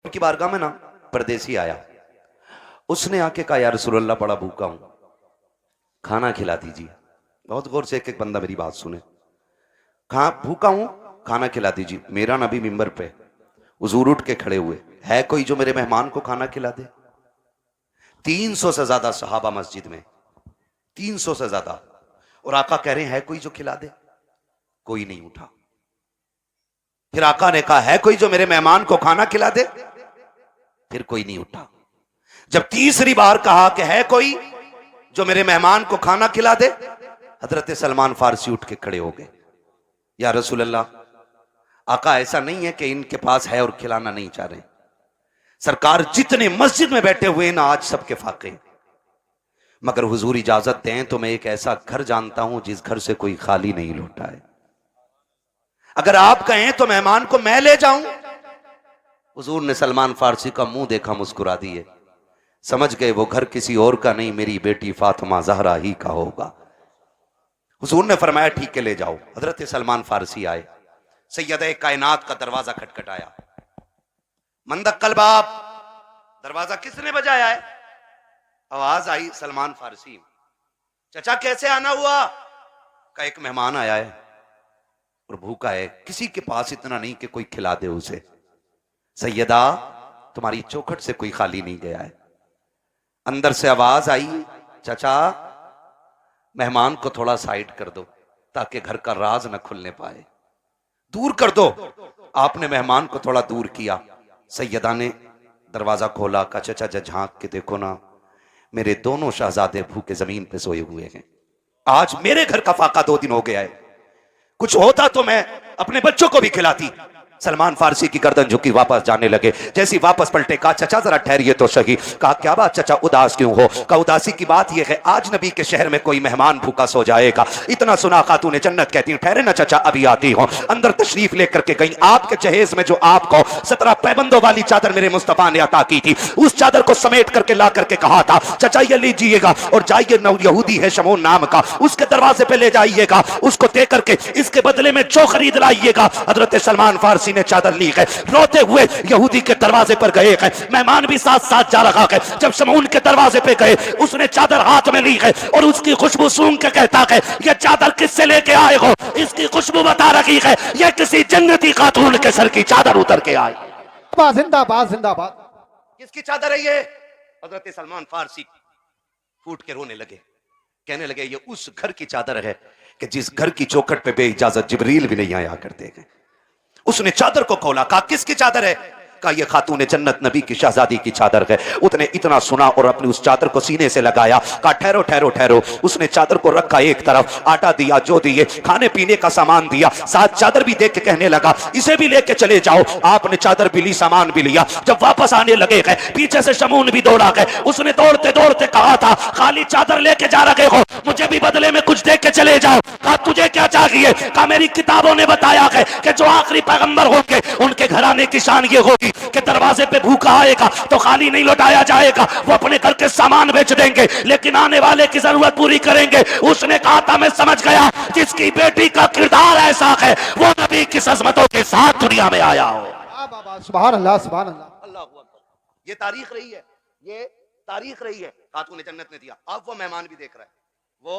की बारगाह में ना परदेसी आया। उसने आके कहा, या रसूलल्लाह बड़ा भूखा हूं, खाना खिला दीजिए। बहुत गौर से एक एक बंदा मेरी बात सुने। कहा भूखा हूं, खाना खिला दीजिए। मेरा नबी मिंबर पे हुजूर उठ के खड़े हुए, है कोई जो मेरे मेहमान को खाना खिला दे? 300 से ज्यादा सहाबा मस्जिद में, 300 से ज्यादा, और आका कह रहे हैं है कोई जो खिला दे? कोई नहीं उठा। फिर आका ने कहा, है कोई जो मेरे मेहमान को खाना खिला दे? फिर कोई नहीं उठा। जब तीसरी बार कहा कि है कोई जो मेरे मेहमान को खाना खिला दे, हजरत सलमान फारसी उठ के खड़े हो गए। या रसूल अल्लाह, आका ऐसा नहीं है कि इनके पास है और खिलाना नहीं चाह रहे। सरकार जितने मस्जिद में बैठे हुए ना आज सबके फाके, मगर हुजूर इजाजत दें तो मैं एक ऐसा घर जानता हूं जिस घर से कोई खाली नहीं लौटा है। अगर आप कहें तो मेहमान को मैं ले जाऊं। हुजूर ने सलमान फारसी का मुंह देखा, मुस्कुरा दिए, समझ गए वो घर किसी और का नहीं, मेरी बेटी फातिमा जहरा ही का होगा। हुजूर ने फरमाया ठीक है ले जाओ। हजरत सलमान फारसी आए, सैयद कायनात का दरवाजा खटखटाया। मंदक्कल बाप, दरवाजा किसने बजाया है? आवाज आई सलमान फारसी। चचा कैसे आना हुआ? का एक मेहमान आया है और भूखा है, किसी के पास इतना नहीं कि कोई खिला दे उसे। सैयदा तुम्हारी चौखट से कोई खाली नहीं गया है। अंदर से आवाज आई, चचा मेहमान को थोड़ा साइड कर दो ताकि घर का राज न खुलने पाए, दूर कर दो। आपने मेहमान को थोड़ा दूर किया। सैयदा ने दरवाजा खोला, का चचा झांक के देखो ना, मेरे दोनों शहजादे भूखे जमीन पे सोए हुए हैं। आज मेरे घर का फाका 2 दिन हो गया है, कुछ होता तो मैं अपने बच्चों को भी खिलाती। सलमान फारसी की गर्दन झुकी, वापस जाने लगे। जैसी वापस पलटे, कहा चचा जरा ठहरिए तो सही। कहा क्या बात चचा, उदास क्यों हो? कहा उदासी की बात यह है आज नबी के शहर में कोई मेहमान भूखा सो जाएगा। इतना सुना खातून जन्नत कहती, ठहरे ना चचा अभी आती हो। अंदर तशरीफ लेकर के गई। आपके जहेज में जो आपको 17 पैबंदों वाली चादर मेरे मुस्तफा ने अता की थी, उस चादर को समेट करके ला करके कहा था, चचा ये लीजिएगा और जाइए, नौ यहूदी है शमोन नाम का, उसके दरवाजे पे ले जाइएगा, उसको दे करके इसके बदले में जो खरीद लाइएगा। हजरत सलमान फारसी ने चादर ली है, रोते हुए यहूदी के दरवाजे पर गए हैं। मेहमान भी साथ साथ जा रहा है। जब शमून के दरवाजे पे गए, उसने चादर हाथ में ली है और उसकी खुशबू सूंघ के कहता है, ये चादर किससे लेके आए हो? इसकी खुशबू बता रही है ये किसी जन्नती खातून के सर की चादर उतर के आई। जिंदाबाद जिंदाबाद। किसकी चादर है ये? हजरत सलमान फारसी फूट के रोने लगे, कहने लगे ये उस घर की चादर है कि जिस घर की चौखट पे बेइजाजत जिब्रील भी नहीं आया करते हैं। उसने चादर को खोला, कहा किसकी चादर है? कहा ये खातून जन्नत नबी की शहजादी की चादर है। उसने इतना सुना और अपनी उस चादर को सीने से लगाया। कहा ठहरो ठहरो ठहरो। उसने चादर को रखा एक तरफ, आटा दिया, जो दिए, खाने पीने का सामान दिया, साथ चादर भी देख के कहने लगा इसे भी लेके चले जाओ। आपने चादर भी ली, सामान भी लिया। जब वापस आने लगे गए, पीछे से शमून भी दौड़ा गए। उसने दौड़ते दौड़ते कहा था खाली चादर लेके जा रहे हो, मुझे भी बदले में कुछ दे के चले जाओ। कहा तुझे क्या चाहिए? कहा मेरी किताबों ने बताया है कि जो आखिरी पैगंबर होंगे उनके घराने की शान ये होगी कि दरवाजे पे भूखा आएगा तो खाली नहीं लौटाया जाएगा, वो अपने घर के सामान बेच देंगे लेकिन आने वाले की जरूरत पूरी करेंगे। उसने कहा था मैं समझ गया जिसकी बेटी का किरदार ऐसा है वो नबी की अज़मतों के साथ दुनिया में आया हो। सुभान अल्लाह सुभान अल्लाह। अल्लाहू अकबर। ये तारीख रही है, ये तारीख रही है। खातून जन्नत ने दिया। अब वो मेहमान भी देख रहा है, वो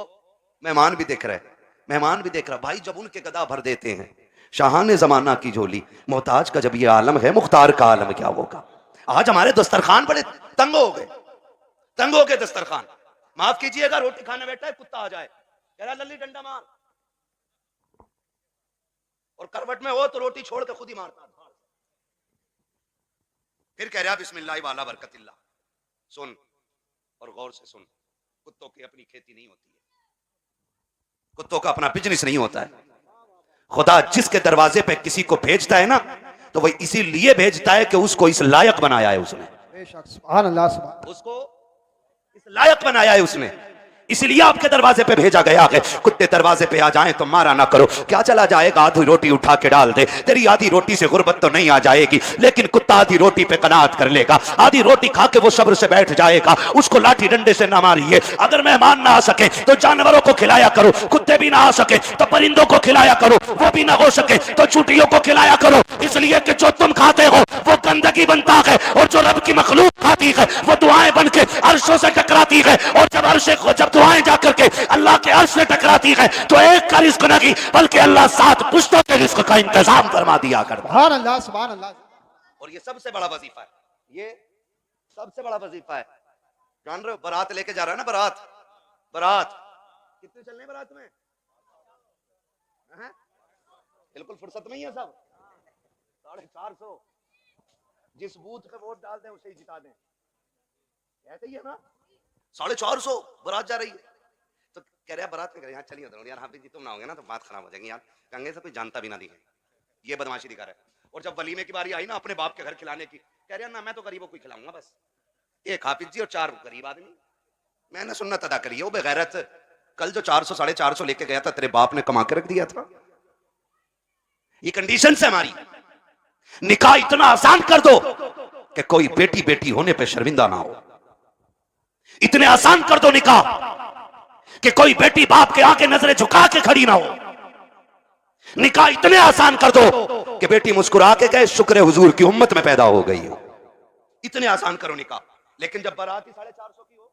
मेहमान भी देख रहा है, मेहमान भी देख रहा है। भाई जब उनके गदा भर देते हैं, शाहाने जमाना की झोली, मोहताज का जब ये आलम है, मुख्तार का आलम क्या होगा? आज हमारे दस्तरखान बड़े तंग हो गए, तंग हो गए दस्तरखान। माफ कीजिएगा, रोटी खाने बैठा है, कुत्ता आ जाए, कह रहा लल्ली डंडा मार, और करवट में हो तो रोटी छोड़ के खुद ही मारता, फिर कह रहा बिस्मिल्लाह वाला बरकतिल्लाह। सुन और गौर से सुन, कुत्तों की अपनी खेती नहीं होती है, कुत्तों का अपना बिजनेस नहीं होता है। खुदा जिसके दरवाजे पे किसी को भेजता है ना, तो वह इसीलिए भेजता है कि उसको इस लायक बनाया है उसने, सुभान अल्लाह सुभान। उसको इस लायक बनाया है उसने। इसलिए आपके दरवाजे पे भेजा गया है। कुत्ते दरवाजे पे आ जाएं तो मारा ना करो। क्या चला जाएगा, आधी रोटी उठा के डाल दे। तेरी आधी रोटी से गुर्बत तो नहीं आ जाएगी, लेकिन कुत्ता आधी रोटी पे कनात कर लेगा। आधी रोटी खा के वो सब्र से बैठ जाएगा। उसको लाठी डंडे से ना मारिए। अगर मेहमान ना आ सके तो जानवरों को खिलाया करो। कुत्ते भी ना आ सके तो परिंदों को खिलाया करो। वो भी ना हो सके तो चूटियों को खिलाया करो। इसलिए कि जो तुम खाते हो वो गंदगी बनता है, और जो रब की मखलूक खाती है वो दुआएं बन के अर्शों से टकराती है। और जब दुआएं जाकर के अल्लाह के अर्श से टकराती है तो एक का रिस्क नहीं, बल्कि अल्लाह 7 पुश्तों के रिस्क का इंतजाम फरमा दिया करता। सुभान अल्लाह सुभान अल्लाह। और ये सबसे बड़ा वजीफा है, ये सबसे बड़ा वजीफा है। जान रहे हो, बारात लेके जा रहा है ना, बारात बारात कितने चलने बारात में? बिल्कुल फुर्सत में ही है सब। 450 जिस बूथ पे वोट डाल दें उसे ही जिता दें, ऐसे ही है ना। 450 बारात जा रही है। तो कह रहे हैं बारात में, यहाँ चलिए यार, हाफिज जी तुम ना होंगे ना तो बात खराब हो जाएगी यार। कंगे से कोई जानता भी ना दिखे, ये बदमाशी दिखा रहा है। और जब वलीमे की बारी आई ना अपने बाप के घर खिलाने की, कह रहे हैं ना मैं तो गरीबों को खिलाऊंगा बस। एक हाफिज जी और 4 गरीब आदमी। मैंने सुन्नत अदा करी है। वो बेगैरत, कल जो 400 450 लेके गया था तेरे बाप ने कमा के रख दिया था। ये कंडीशन से हमारी निकाह इतना आसान कर दो कि कोई बेटी बेटी होने पे शर्मिंदा ना हो। इतने आसान कर दो निकाह कि कोई बेटी बाप के आगे नजरें झुका के खड़ी ना हो। निकाह इतने आसान कर दो कि बेटी मुस्कुरा के कहे शुक्र हुजूर की उम्मत में पैदा हो गई हो। इतने आसान करो निकाह। लेकिन जब बारात ही 450 की हो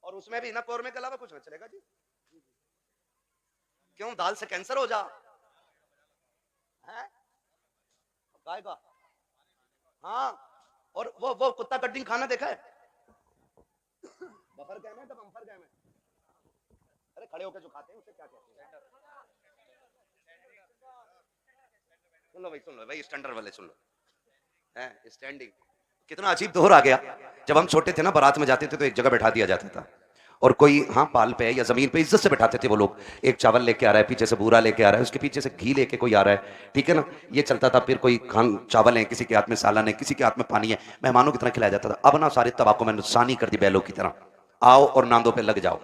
और उसमें भी ना कौरमे के अलावा कुछ ना चलेगा जी। क्यों, दाल से कैंसर हो जा गायगा। हाँ, और वो कुत्ता कटिंग खाना देखा है? बफर गैम है तब अम्फर गैम है। अरे खड़े होकर जो खाते हैं उसे क्या कहते हैं? सुन लो भाई स्टैंडर्ड वाले सुन लो। स्टैंडिंग कितना अजीब दोहर आ गया। जब हम छोटे थे ना, बारात में जाते थे तो एक जगह बैठा दिया जाता था, और कोई पाल पे या जमीन पे इज्जत से बैठाते थे वो लोग। एक चावल लेके आ रहा है, पीछे से बूरा लेके आ रहा है, उसके पीछे से घी लेके कोई आ रहा है, ठीक है ना, ये चलता था। फिर कोई चावल है, किसी के हाथ में सालन है, किसी के हाथ में पानी है, मेहमानों की तरह खिलाया जाता था। अब ना सारे तबाकों में नुकसानी कर दी बैलों की तरह, आओ और नांदों पे लग जाओ।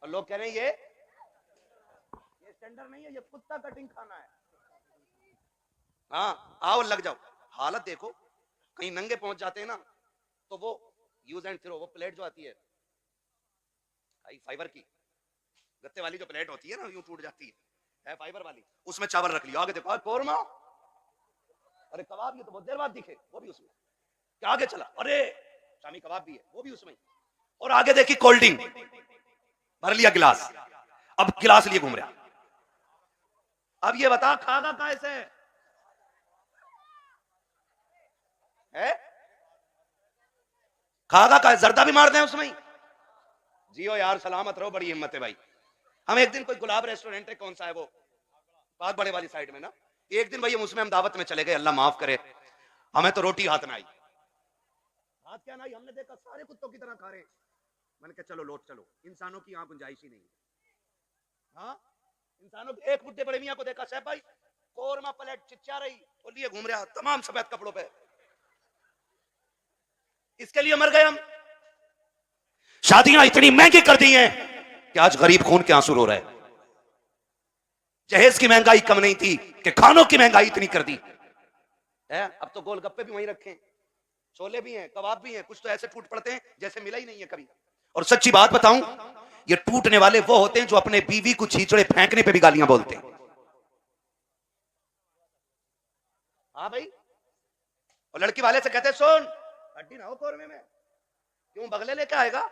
और लोग कह रहे हैं ये स्टैंडर्ड नहीं है, ये कुत्ता कटिंग खाना है। हाँ, आओ लग जाओ। हालत देखो, कहीं नंगे पहुंच जाते हैं ना तो वो यूज एंड थ्रो, वो प्लेट जो आती है फाइबर की, गत्ते वाली जो प्लेट होती है ना, यूं टूट जाती है फाइबर वाली, उसमें चावल रख लिया। आगे देखो कोरमा, अरे कबाब, ये तो बहुत देर बाद दिखे, वो भी उसमें। क्या आगे चला, अरे शामी कबाब भी है, वो भी उसमें। और आगे देखी कोल्ड ड्रिंक, भर लिया गिलास, अब गिलास लिए घूम रहा। अब ये बता खागा कैसे है? खागा का जर्दा भी मार दें उसमें। जियो यार, सलामत रहो, बड़ी हिम्मत है भाई। हम एक दिन कोई गुलाब रेस्टोरेंट है, कौन सा है वो, बात बड़े वाली साइड में ना, एक दिन भाई हम उसमें हम दावत में चले गए, अल्लाह माफ करे, हमें तो रोटी हाथ में आई। हाथ क्या नहीं, हमने देखा सारे कुत्तों की तरह खा रहे हैं। मैंने कहा चलो लौट चलो, इंसानों की यहाँ गुंजाइश ही नहीं है। हाँ, इंसानों के एक बुड्ढे बड़े मियां को देखा, साहब भाई कोरमा प्लेट चिच्चा रही और लिए घूम रहा तमाम सफेद कपड़ों पे। इसके लिए मर गए हम। शादियां इतनी महंगी कर दी हैं कि आज गरीब खून के आंसू रो रहे हैं। जहेज की महंगाई कम नहीं थी कि खानों की महंगाई इतनी कर दी है। अब तो गोलगप्पे भी वहीं रखे, छोले भी हैं, कबाब भी हैं, कुछ तो ऐसे टूट पड़ते हैं जैसे मिला ही नहीं है कभी। और सच्ची बात बताऊं, ये टूटने वाले वो होते हैं जो अपने बीवी को छींचड़े फेंकने पे भी गालियां बोलते हैं। हाँ भाई, और लड़की वाले से कहते सुन हड्डी ना हो कोरमे में, क्यों बगले लेके आएगा।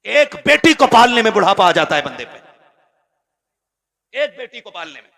एक बेटी को पालने में बुढ़ापा आ जाता है बंदे पे, एक बेटी को पालने में।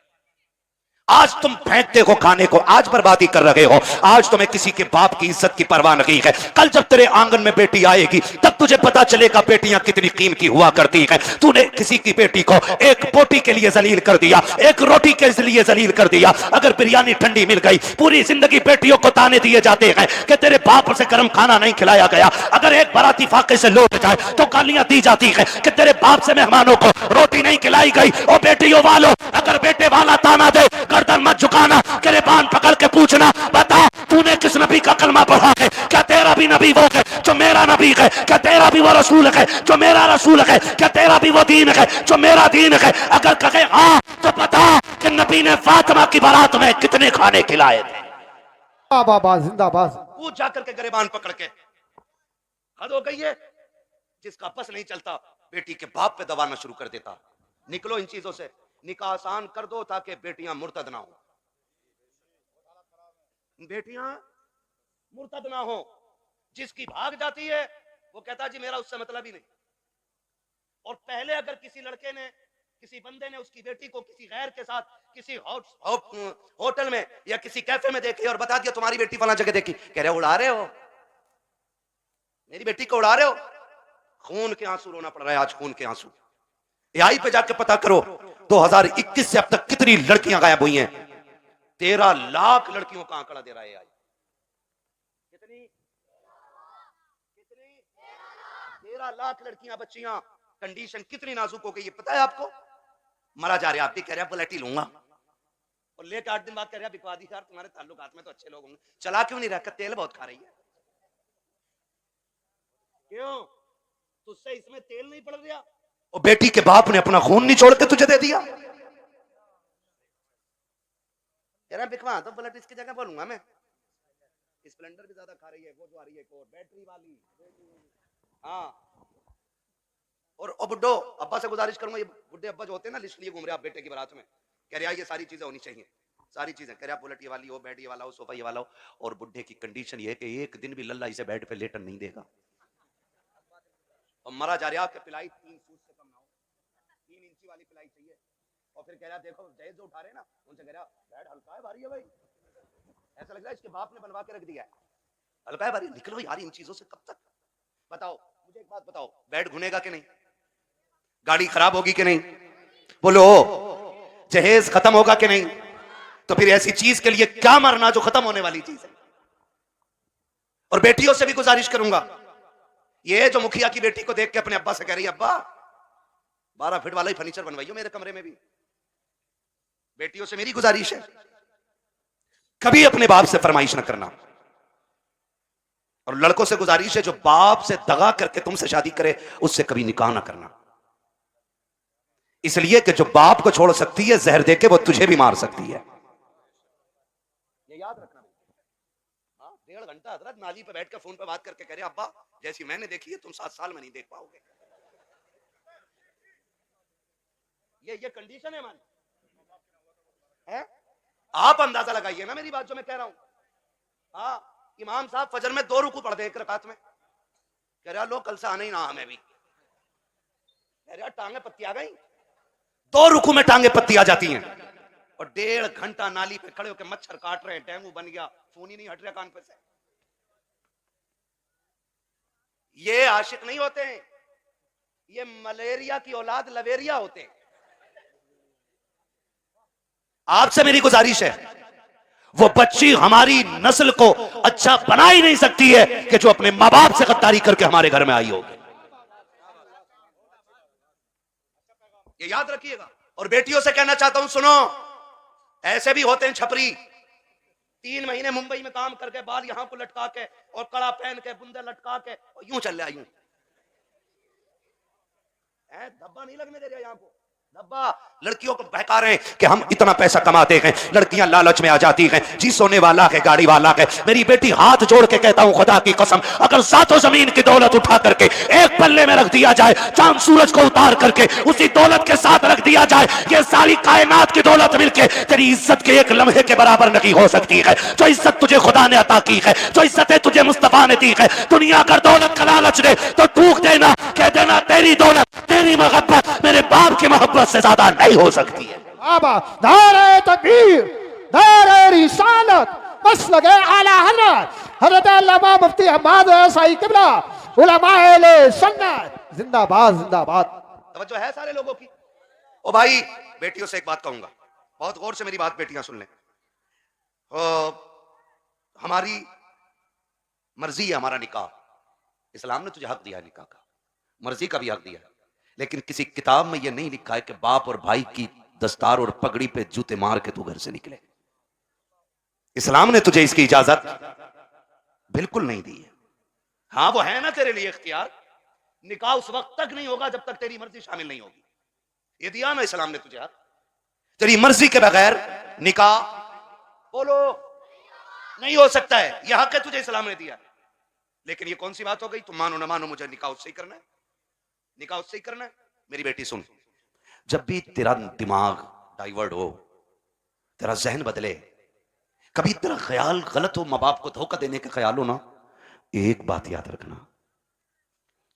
आज तुम फेंकते हो खाने को, आज बर्बादी कर रहे हो। आज तुम्हें किसी के बाप की इज्जत की परवाह नहीं है। कल जब तेरे आंगन में बेटी आएगी तब तुझे पता चलेगा बेटियां कितनी कीमती हुआ करती हैं। तूने किसी की बेटी को एक बोटी के लिए जलील कर दिया, एक रोटी के लिए जलील कर दिया। अगर बिरयानी ठंडी मिल गई, पूरी जिंदगी बेटियों को ताने दिए जाते हैं कि तेरे बाप से गर्म खाना नहीं खिलाया गया। अगर एक बाराती फाके से लौट जाए तो गालियां दी जाती है कि तेरे बाप से मेहमानों को रोटी नहीं खिलाई गई। और बेटियों वालों, अगर बेटे वाला ताना दे गर्दन मत झुकाना, गिरबान पकड़ के पूछना, बता तूने किस नबी का कलमा पढ़ा है, क्या तेरा भी नबी वो है जो मेरा नबी है, क्या तेरा भी वो रसूल है जो मेरा रसूल है, क्या तेरा भी वो दीन है जो मेरा दीन है? अगर कहे हाँ तो बता कि नबी ने फातिमा की बारात में कितने खाने खिलाए थे? जिंदाबाद जिंदाबाद। पूछ जाकर के गरेबान पकड़ के। हद हो गई है। जिसका बस नहीं चलता बेटी के बाप पे दबाना शुरू कर देता। निकलो इन चीजों से, निकाह आसान कर दो ताकि बेटियां मुर्तद ना हो, बेटियां मुर्तद ना हो। जिसकी भाग जाती है वो कहता जी मेरा उससे मतलब ही नहीं। और पहले अगर किसी लड़के ने, किसी बंदे ने उसकी बेटी को किसी गैर के साथ किसी होटल में या किसी कैफे में देखे और बता दिया तुम्हारी बेटी फला जगह देखी, कह रहे उड़ा रहे हो, मेरी बेटी को उड़ा रहे हो। खून के आंसू रोना पड़ रहा है आज, खून के आंसू। एआई पे जाके पता करो 2021 से अब तक कितनी लड़कियां गायब हुई हैं। 13 लाख लड़कियों का आंकड़ा दे रहा है एआई। कितनी 13 लाख लड़कियां, बच्चियां। कंडीशन कितनी नाजुक हो गई है पता है आपको? मरा जा रहा है, आप भी कह रहे हैं बुलेट ही लूंगा और लेकर 8 दिन बाद कह रहे हैं बिकवा दी यार, तुम्हारे ताल्लुकात में तो अच्छे लोग होंगे, चला क्यों नहीं रखा? तेल बहुत खा रही है। क्यों? तुझसे इसमें तेल नहीं पड़ रहा? और बेटी के बाप ने अपना खून निचोड़ के तुझे दे दिया। यार बिकवा तो बुलेट इसकी जगह बोलूंगा मैं। स्प्लेंडर भी ज्यादा खा रही है, वो जो आ रही है एक और बैटरी वाली। हाँ, और बुड्ढो अब्बा से गुजारिश करूंगा, ये बुड्ढे अब्बा जो होते हैं ना लिस्ट लिए घूम रहे आप बेटे की बारात में, कह रहे ये सारी चीजें होनी चाहिए, सारी चीजें। कह रहे आप बुलेट ये वाली हो, बेड ये वाला हो, सोफा ये वाला हो। और बुड्ढे की कंडीशन ये है कि एक दिन भी लल्ला इसे बेड पे लेटन नहीं देगा। और मरा जा रहा आपके पिलाई 3 फुट से कम ना हो, 3 इंची वाली पिलाई चाहिए। और फिर कह रहा देखो जय जो उठा रहे ना उनसे कह रहा बेड हल्का है भारी है भाई, ऐसा लग रहा है इसके बाप ने बनवा के रख दिया है, हल्का है भारी। निकलो यार इन चीजों से कब तक। बताओ मुझे एक बात बताओ, बेड घुनेगा कि नहीं? गाड़ी खराब होगी कि नहीं? बोलो, जहेज खत्म होगा कि नहीं? तो फिर ऐसी चीज के लिए क्या मरना जो खत्म होने वाली चीज है। और बेटियों से भी गुजारिश करूंगा, ये जो मुखिया की बेटी को देख के अपने अब्बा से कह रही है अब्बा 12 फीट वाला ही फर्नीचर बनवाइयो मेरे कमरे में भी। बेटियों से मेरी गुजारिश है कभी अपने बाप से फरमाइश न करना। और लड़कों से गुजारिश है जो बाप से दगा करके तुमसे शादी करे उससे कभी निकाह ना करना। इसलिए कि जो बाप को छोड़ सकती है जहर देके वो तुझे भी मार सकती है, ये याद रखना। हाँ, 1.5 घंटा हजरत नाली पे बैठ कर फोन पे बात करके कह रहे अब्बा जैसी मैंने देखी है तुम 7 साल में नहीं देख पाओगे। ये कंडीशन है मान है। आप अंदाजा लगाइए ना मेरी बात जो मैं कह रहा हूं। हाँ, इमाम साहब फजर में 2 रुकू पढ़ दे एक रकात में, कह रहा लो कल से आना ही ना हमें भी। कह रहा टांगे पत्ती आ गई, 2 रुकू में टांगे पत्ती आ जाती हैं। और 1.5 घंटा नाली पे खड़े होकर मच्छर काट रहे हैं, डेंगू बन गया, खून ही नहीं हट रहा कान पे से। ये आशिक नहीं होते हैं, ये मलेरिया की औलाद लवेरिया होते हैं। आपसे मेरी गुजारिश है, वो बच्ची हमारी नस्ल को अच्छा बना ही नहीं सकती है कि जो अपने माँ बाप से गद्दारी करके हमारे घर में आई होगी। ये याद रखिएगा। और बेटियों से कहना चाहता हूं सुनो, ऐसे भी होते हैं छपरी, 3 महीने मुंबई में काम करके बाल यहां को लटका के और कड़ा पहन के बुंदे लटका के और यूं चल रहा यूं। धब्बा नहीं लगने दे रहा यहां को, धब्बा लड़कियों को बहका रहे हैं कि हम इतना पैसा कमाते हैं। लड़कियां लालच में आ जाती हैं, जी सोने वाला है गाड़ी वाला है। मेरी बेटी हाथ जोड़ के कहता हूं खुदा की कसम, अगर 7 जमीन की दौलत उठा करके एक पल्ले में रख दिया जाए, चांद सूरज को उतार करके उसी दौलत के साथ रख दिया जाए, ये सारी कायनात की दौलत मिलके तेरी इज्जत के एक लम्हे के बराबर नहीं हो सकती है। जो इज्जत तुझे खुदा ने अता की है, जो इज्जतें तुझे मुस्तफा ने दी है, दुनिया अगर दौलत का लालच दे तो टूक देना, कह देना तेरी दौलत तेरी मोहब्बत मेरे बाप की मोहब्बत से ज्यादा नहीं हो सकती है। बाबा नारे तकबीर, नारे रिसालत, मसलक आला हज़रत अल्लामा मुफ्ती अहमद साई किबला उलमाए ले सुन्नत जिंदाबाद जिंदाबाद। तवज्जो है सारे लोगों की। ओ भाई बेटियों से एक बात कहूंगा, बहुत गौर से मेरी बात बेटियां सुन लें। हमारी मर्जी है हमारा निकाह, इस्लाम ने तुझे हक दिया निकाह का, मर्जी का भी हक दिया, लेकिन किसी किताब में यह नहीं लिखा है कि बाप और भाई की दस्तार और पगड़ी पे जूते मार के तू घर से निकले। इस्लाम ने तुझे इसकी इजाजत बिल्कुल नहीं दी है। हाँ वो है ना तेरे लिए इख्तियार। निकाह उस वक्त तक नहीं होगा जब तक तेरी मर्जी शामिल नहीं होगी। ये दिया ना इस्लाम ने तुझे यार, तेरी मर्जी के बगैर निकाह बोलो नहीं हो सकता है। यह हक है तुझे इस्लाम ने दिया। लेकिन ये कौन सी बात हो गई, तुम मानो ना मानो मुझे निकाह उससे ही करना है, निकाह उससे ही करना है। मेरी बेटी सुन, जब भी तेरा दिमाग डाइवर्ट हो, तेरा जहन बदले, कभी तेरा ख्याल गलत हो, मां बाप को धोखा देने का ख्याल हो ना, एक बात याद रखना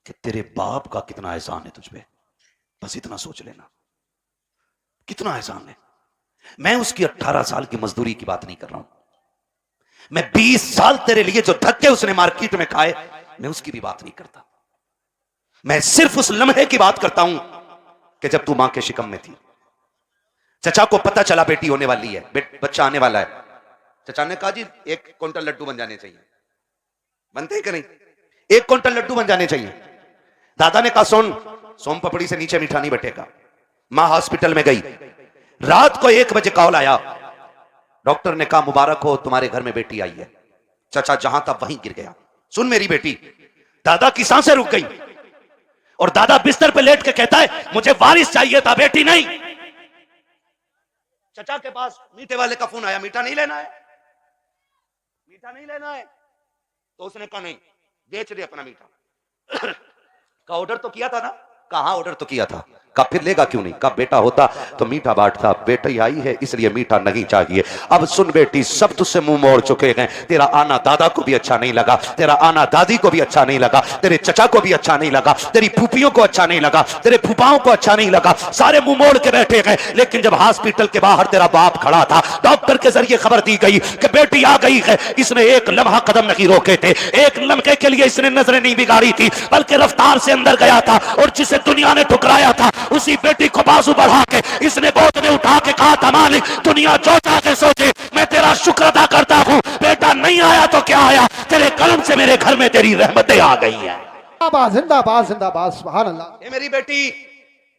कि तेरे बाप का कितना एहसान है तुझ पे। बस इतना सोच लेना कितना एहसान है। मैं उसकी 18 साल की मजदूरी की बात नहीं कर रहा हूं, मैं 20 साल तेरे लिए जो धक्के उसने मार्केट में खाए, मैं उसकी भी बात नहीं करता। मैं सिर्फ उस लम्हे की बात करता हूं कि जब तू मां के शिकम में थी, चचा को पता चला बेटी होने वाली है, बच्चा आने वाला है। चचा ने कहा जी 1 क्विंटल लड्डू बन जाने चाहिए। बनते हैं कि नहीं? 1 क्विंटल लड्डू बन जाने चाहिए। दादा ने कहा सुन, सोम पपड़ी से नीचे मीठा नहीं बटेगा। मां हॉस्पिटल में गई, रात को 1 बजे कॉल आया, डॉक्टर ने कहा मुबारक हो तुम्हारे घर में बेटी आई है। चचा जहां था वहीं गिर गया। सुन मेरी बेटी, दादा की सांसें रुक गई और दादा बिस्तर पे लेट के कहता है मुझे वारिस चाहिए था, बेटी नहीं। चचा के पास मीठे वाले का फोन आया, मीठा नहीं लेना है, मीठा नहीं लेना है। तो उसने कहा नहीं, बेच दे अपना मीठा। का ऑर्डर तो किया था ना? कहा ऑर्डर तो किया था। का फिर लेगा क्यों नहीं? का बेटा होता तो मीठा बांटता, बेटी आई है इसलिए मीठा नहीं चाहिए। अब सुन बेटी, सब तुझसे मुंह मोड़ चुके हैं। तेरा आना दादा को भी अच्छा नहीं लगा, तेरा आना दादी को भी अच्छा नहीं लगा, तेरे चचा को भी अच्छा नहीं लगा, तेरी फूफियों को अच्छा नहीं लगा, तेरे फूफाओं को अच्छा नहीं लगा, सारे मुंह मोड़ के बैठे गए। लेकिन जब हॉस्पिटल के बाहर तेरा बाप खड़ा था, डॉक्टर के जरिए खबर दी गई कि बेटी आ गई है, इसने एक लम्हा कदम नहीं रोके थे, एक लम्हे के लिए इसने नजरें नहीं बिगाड़ी थी, बल्कि रफ्तार से अंदर गया था। और जिसे दुनिया ने ठुकराया था, उसी बेटी को बाजू बढ़ा के इसने गोद में उठा के कहा था मालिक दुनिया जो चाहे सोचे, मैं तेरा शुक्र अदा करता हूं। बेटा नहीं आया तो क्या आया, तेरे कलम से मेरे घर में तेरी रहमतें आ गई हैं। जिंदाबाद जिंदाबाद, सुभान अल्लाह। ये मेरी बेटी,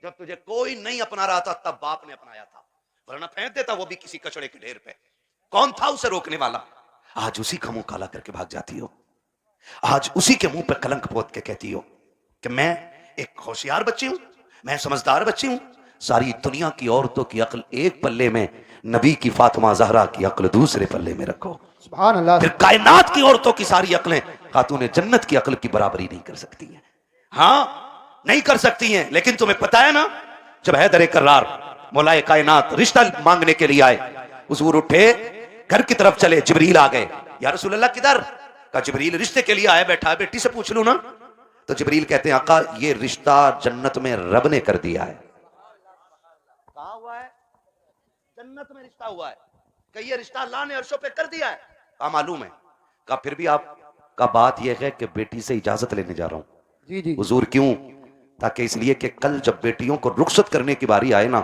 जब तुझे कोई नहीं अपना रहा था तब बाप ने अपनाया था, वरना फेंक देता वो भी किसी कचड़े के ढेर पे। कौन था उसे रोकने वाला? आज उसी का मुंह काला करके भाग जाती हो, आज उसी के मुंह पे कलंक पोत के कहती हो कि मैं एक होशियार बच्ची हूं, मैं समझदार बच्ची हूं। सारी दुनिया की औरतों की अक्ल एक पल्ले में, नबी की फातिमा जहरा की अक्ल दूसरे पल्ले में रखो। सुभान अल्लाह। फिर कायनात की औरतों की सारी अक्लें खातूने जन्नत की अक्ल की बराबरी नहीं कर सकती हैं। हाँ नहीं कर सकती हैं। लेकिन तुम्हें पता है ना, जब हैदर कर्रार मौलाए कायनात रिश्ता मांगने के लिए आए, हुजूर उठे घर की तरफ चले, जिब्रील आ गए। या रसूल अल्लाह किधर? का जिब्रील रिश्ते के लिए आया, बैठा है, बेटी से पूछ लूं ना। तो जिब्रील कहते हैं आका ये रिश्ता जन्नत में रब ने कर दिया है। कहा हुआ है? जन्नत में रिश्ता हुआ है। कि ये रिश्ता अल्लाह ने अर्शों पे कर दिया है। कहा मालूम है। कहा फिर भी आपका बात यह है कि बेटी से इजाजत लेने जा रहा हूं। जी जी। हुजूर क्यों? ताकि इसलिए कि कल जब बेटियों को रुखसत करने की बारी आए ना,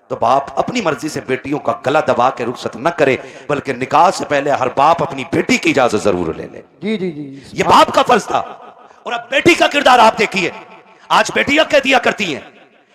तो बाप अपनी मर्जी से बेटियों का गला दबा के रुखसत न करे, बल्कि निकाह से पहले हर बाप अपनी बेटी की इजाजत जरूर ले ले। जी जी जी, ये बाप का फर्ज था। और अब बेटी का किरदार आप देखिए। आज बेटियां कह दिया करती हैं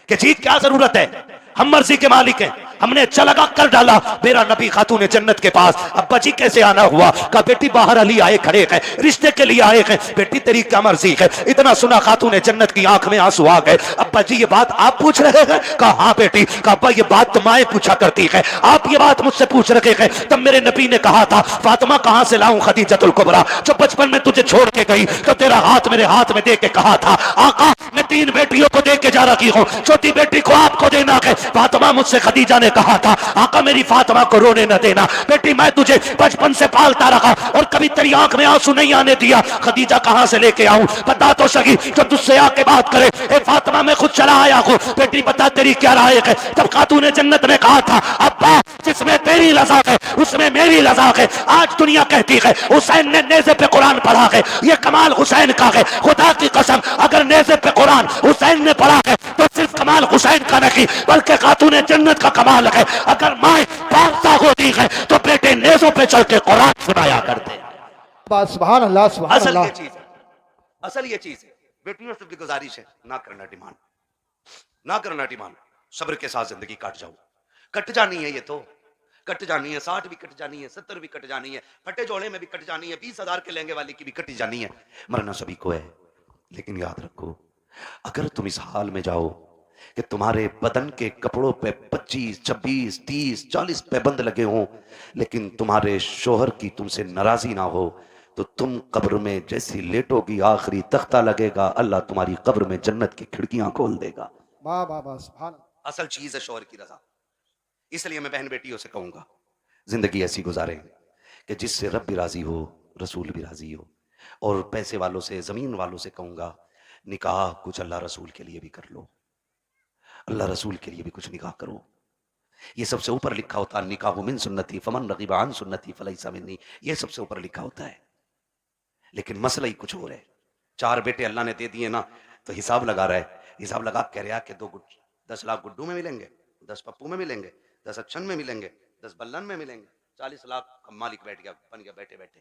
कि जी क्या जरूरत है, हम मर्जी के मालिक हैं, हमने अच्छा लगा कर डाला मेरा नबी खातून जन्नत के पास। अब्बा जी कैसे आना हुआ? कहा बेटी बाहर अली आए खड़े हैं, रिश्ते के लिए आए हैं। बेटी तेरी क्या मर्जी है? इतना सुना खातून जन्नत की आंख में आंसू आ गए। अब्बा जी ये बात आप पूछ रहे हैं? कहा हाँ बेटी। कहा अब्बा ये बात तो माएं पूछा करती है, आप ये बात मुझसे पूछ रहे हैं। तब मेरे नबी ने कहा था फातिमा कहां से लाऊं खदीजतुल कुबरा, जो बचपन में तुझे छोड़ के गई तो तेरा हाथ मेरे हाथ में दे के कहा था आका मैं 3 बेटियों को दे के जा रही हूं, छोटी बेटी को आपको देना है। फातिमा मुझसे खदीजा ने कहा था आका मेरी फातिमा को रोने न देना, बेटी मैं तुझे बचपन से पालता रहा और कभी तेरी आंख में आंसू नहीं आने दिया। खदीजा कहां से लेके आऊं? बता तो सही, जो तुझसे आके बात करे। ए फातिमा मैं खुद चला आया हूं, बेटी बता तेरी क्या राय है? जब खातून जन्नत ने कहा था अब्बा जिसमें तेरी रज़ा है उसमें मेरी रज़ा है। आज दुनिया कहती है हुसैन ने नेज़े पे कुरान पढ़ा है, ये कमाल हुसैन का है। खुदा की कसम अगर नेज़े पे कुरान हुसैन ने पढ़ा है तो सिर्फ कमाल हुसैन का नहीं बल्कि खातून जन्नत का कमाल है। अगर माए पालता होती है तो बेटे नेज़ों पे चल के कुरान सुनाया करते। सुभान अल्लाह सुभान असल अल्लाह। ये चीज है, असल ये चीज है। बेटियों से भी गुजारिश है ना करना डिमांड, ना करना डिमांड। सब्र के साथ जिंदगी काट जाओ, कट जानी है ये तो, कट जानी है, 60 भी कट जानी है, 70 भी कट जानी है, फटे जोड़े में भी कट जानी है, 20,000 के लहंगे वाली की भी कट जानी है। मरना सभी को है, लेकिन याद रखो अगर तुम इस हाल में जाओ कि तुम्हारे बदन के कपड़ों पे 25, 26, 30, 40 पैबंद लगे हों, लेकिन तुम्हारे शोहर की तुमसे नाराजी ना हो, तो तुम कब्र में जैसी लेटोगी आखिरी तख्ता लगेगा, अल्लाह तुम्हारी कब्र में जन्नत की खिड़कियां खोल देगा। वाह वाह वाह, सुभान अल्लाह। असल चीज है शोहर की रजा। इसलिए मैं बहन बेटियों से कहूंगा जिंदगी ऐसी गुजारें कि जिससे रब भी राजी हो, रसूल भी राजी हो। और पैसे वालों से, जमीन वालों से कहूंगा निकाह कुछ अल्लाह रसूल के लिए भी कर लो, अल्लाह रसूल के लिए भी कुछ निकाह करो। ये सबसे ऊपर लिखा होता है निकाह मिन सुन्नती फमन रगीबा अन सुन्नती फलैसा मिन्नी, ये सबसे ऊपर लिखा होता है। लेकिन मसला ही कुछ और है। 4 बेटे अल्लाह ने दे दिए ना, तो हिसाब लगा रहा है, हिसाब लगा कह रहा कि 10 लाख गुड्डू में मिलेंगे, 10 पप्पू में मिलेंगे, 10 अच्छन में मिलेंगे, 10 बल्लन में मिलेंगे, 40 लाख का मालिक बैठ गया, बन गया बैठे बैठे।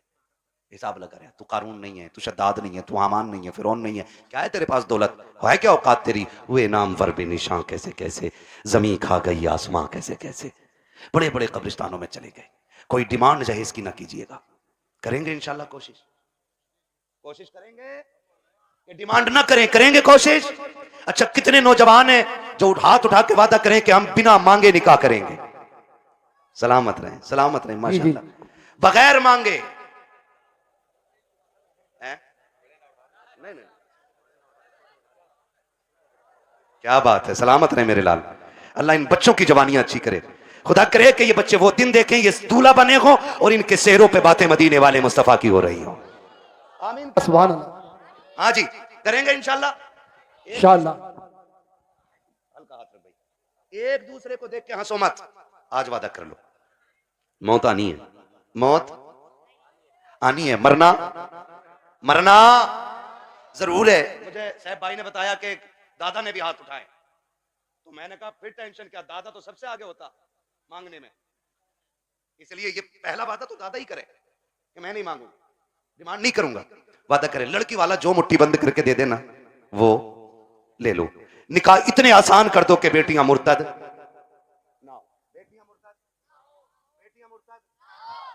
हिसाब लगा रहा है। तू कारून नहीं है, तू शद्दाद नहीं है, तू हामान नहीं है, फिरौन नहीं है, क्या है तेरे पास दौलत है, क्या औकात तेरी? हुए नाम वर बेनिशां कैसे कैसे, जमीन खा गई आसमां कैसे कैसे। बड़े बड़े कब्रिस्तानों में चले गए। कोई डिमांड जहेज की ना कीजिएगा, करेंगे इंशाल्लाह कोशिश करेंगे कि डिमांड ना करें, करेंगे कोशिश। अच्छा कितने नौजवान हैं जो हाथ उठा के वादा करें कि हम बिना मांगे निकाह करेंगे। सलामत रहें माशाल्लाह, बगैर मांगे। नहीं क्या बात है, सलामत रहे मेरे लाल। अल्लाह इन बच्चों की जवानियां अच्छी करे। खुदा करे कि ये बच्चे वो दिन देखें ये दूल्हा बने हो और इनके सेहरों पे बातें मदीने वाले मुस्तफा की हो रही हो। आमीन, सुभान अल्लाह। हाँ जी करेंगे इंशाल्लाह। इंशाल्लाह। हल्का हाथ रख भाई, एक दूसरे को देख के हंसो मत। आज वादा कर लो, मौत आनी है, मौत आनी है, मरना जरूर है। मुझे साहब भाई ने बताया कि दादा ने भी हाथ उठाए, तो मैंने कहा फिर टेंशन क्या, दादा तो सबसे आगे होता मांगने में, इसलिए ये पहला वादा तो दादा ही करे कि मैं नहीं मांगूंगा, डिमांड नहीं करूंगा। वादा करे लड़की वाला जो मुट्ठी बंद करके दे देना वो ले लो। निकाह इतने आसान कर दो कि बेटियां मुर्तद ना, बेटियां मुर्तद।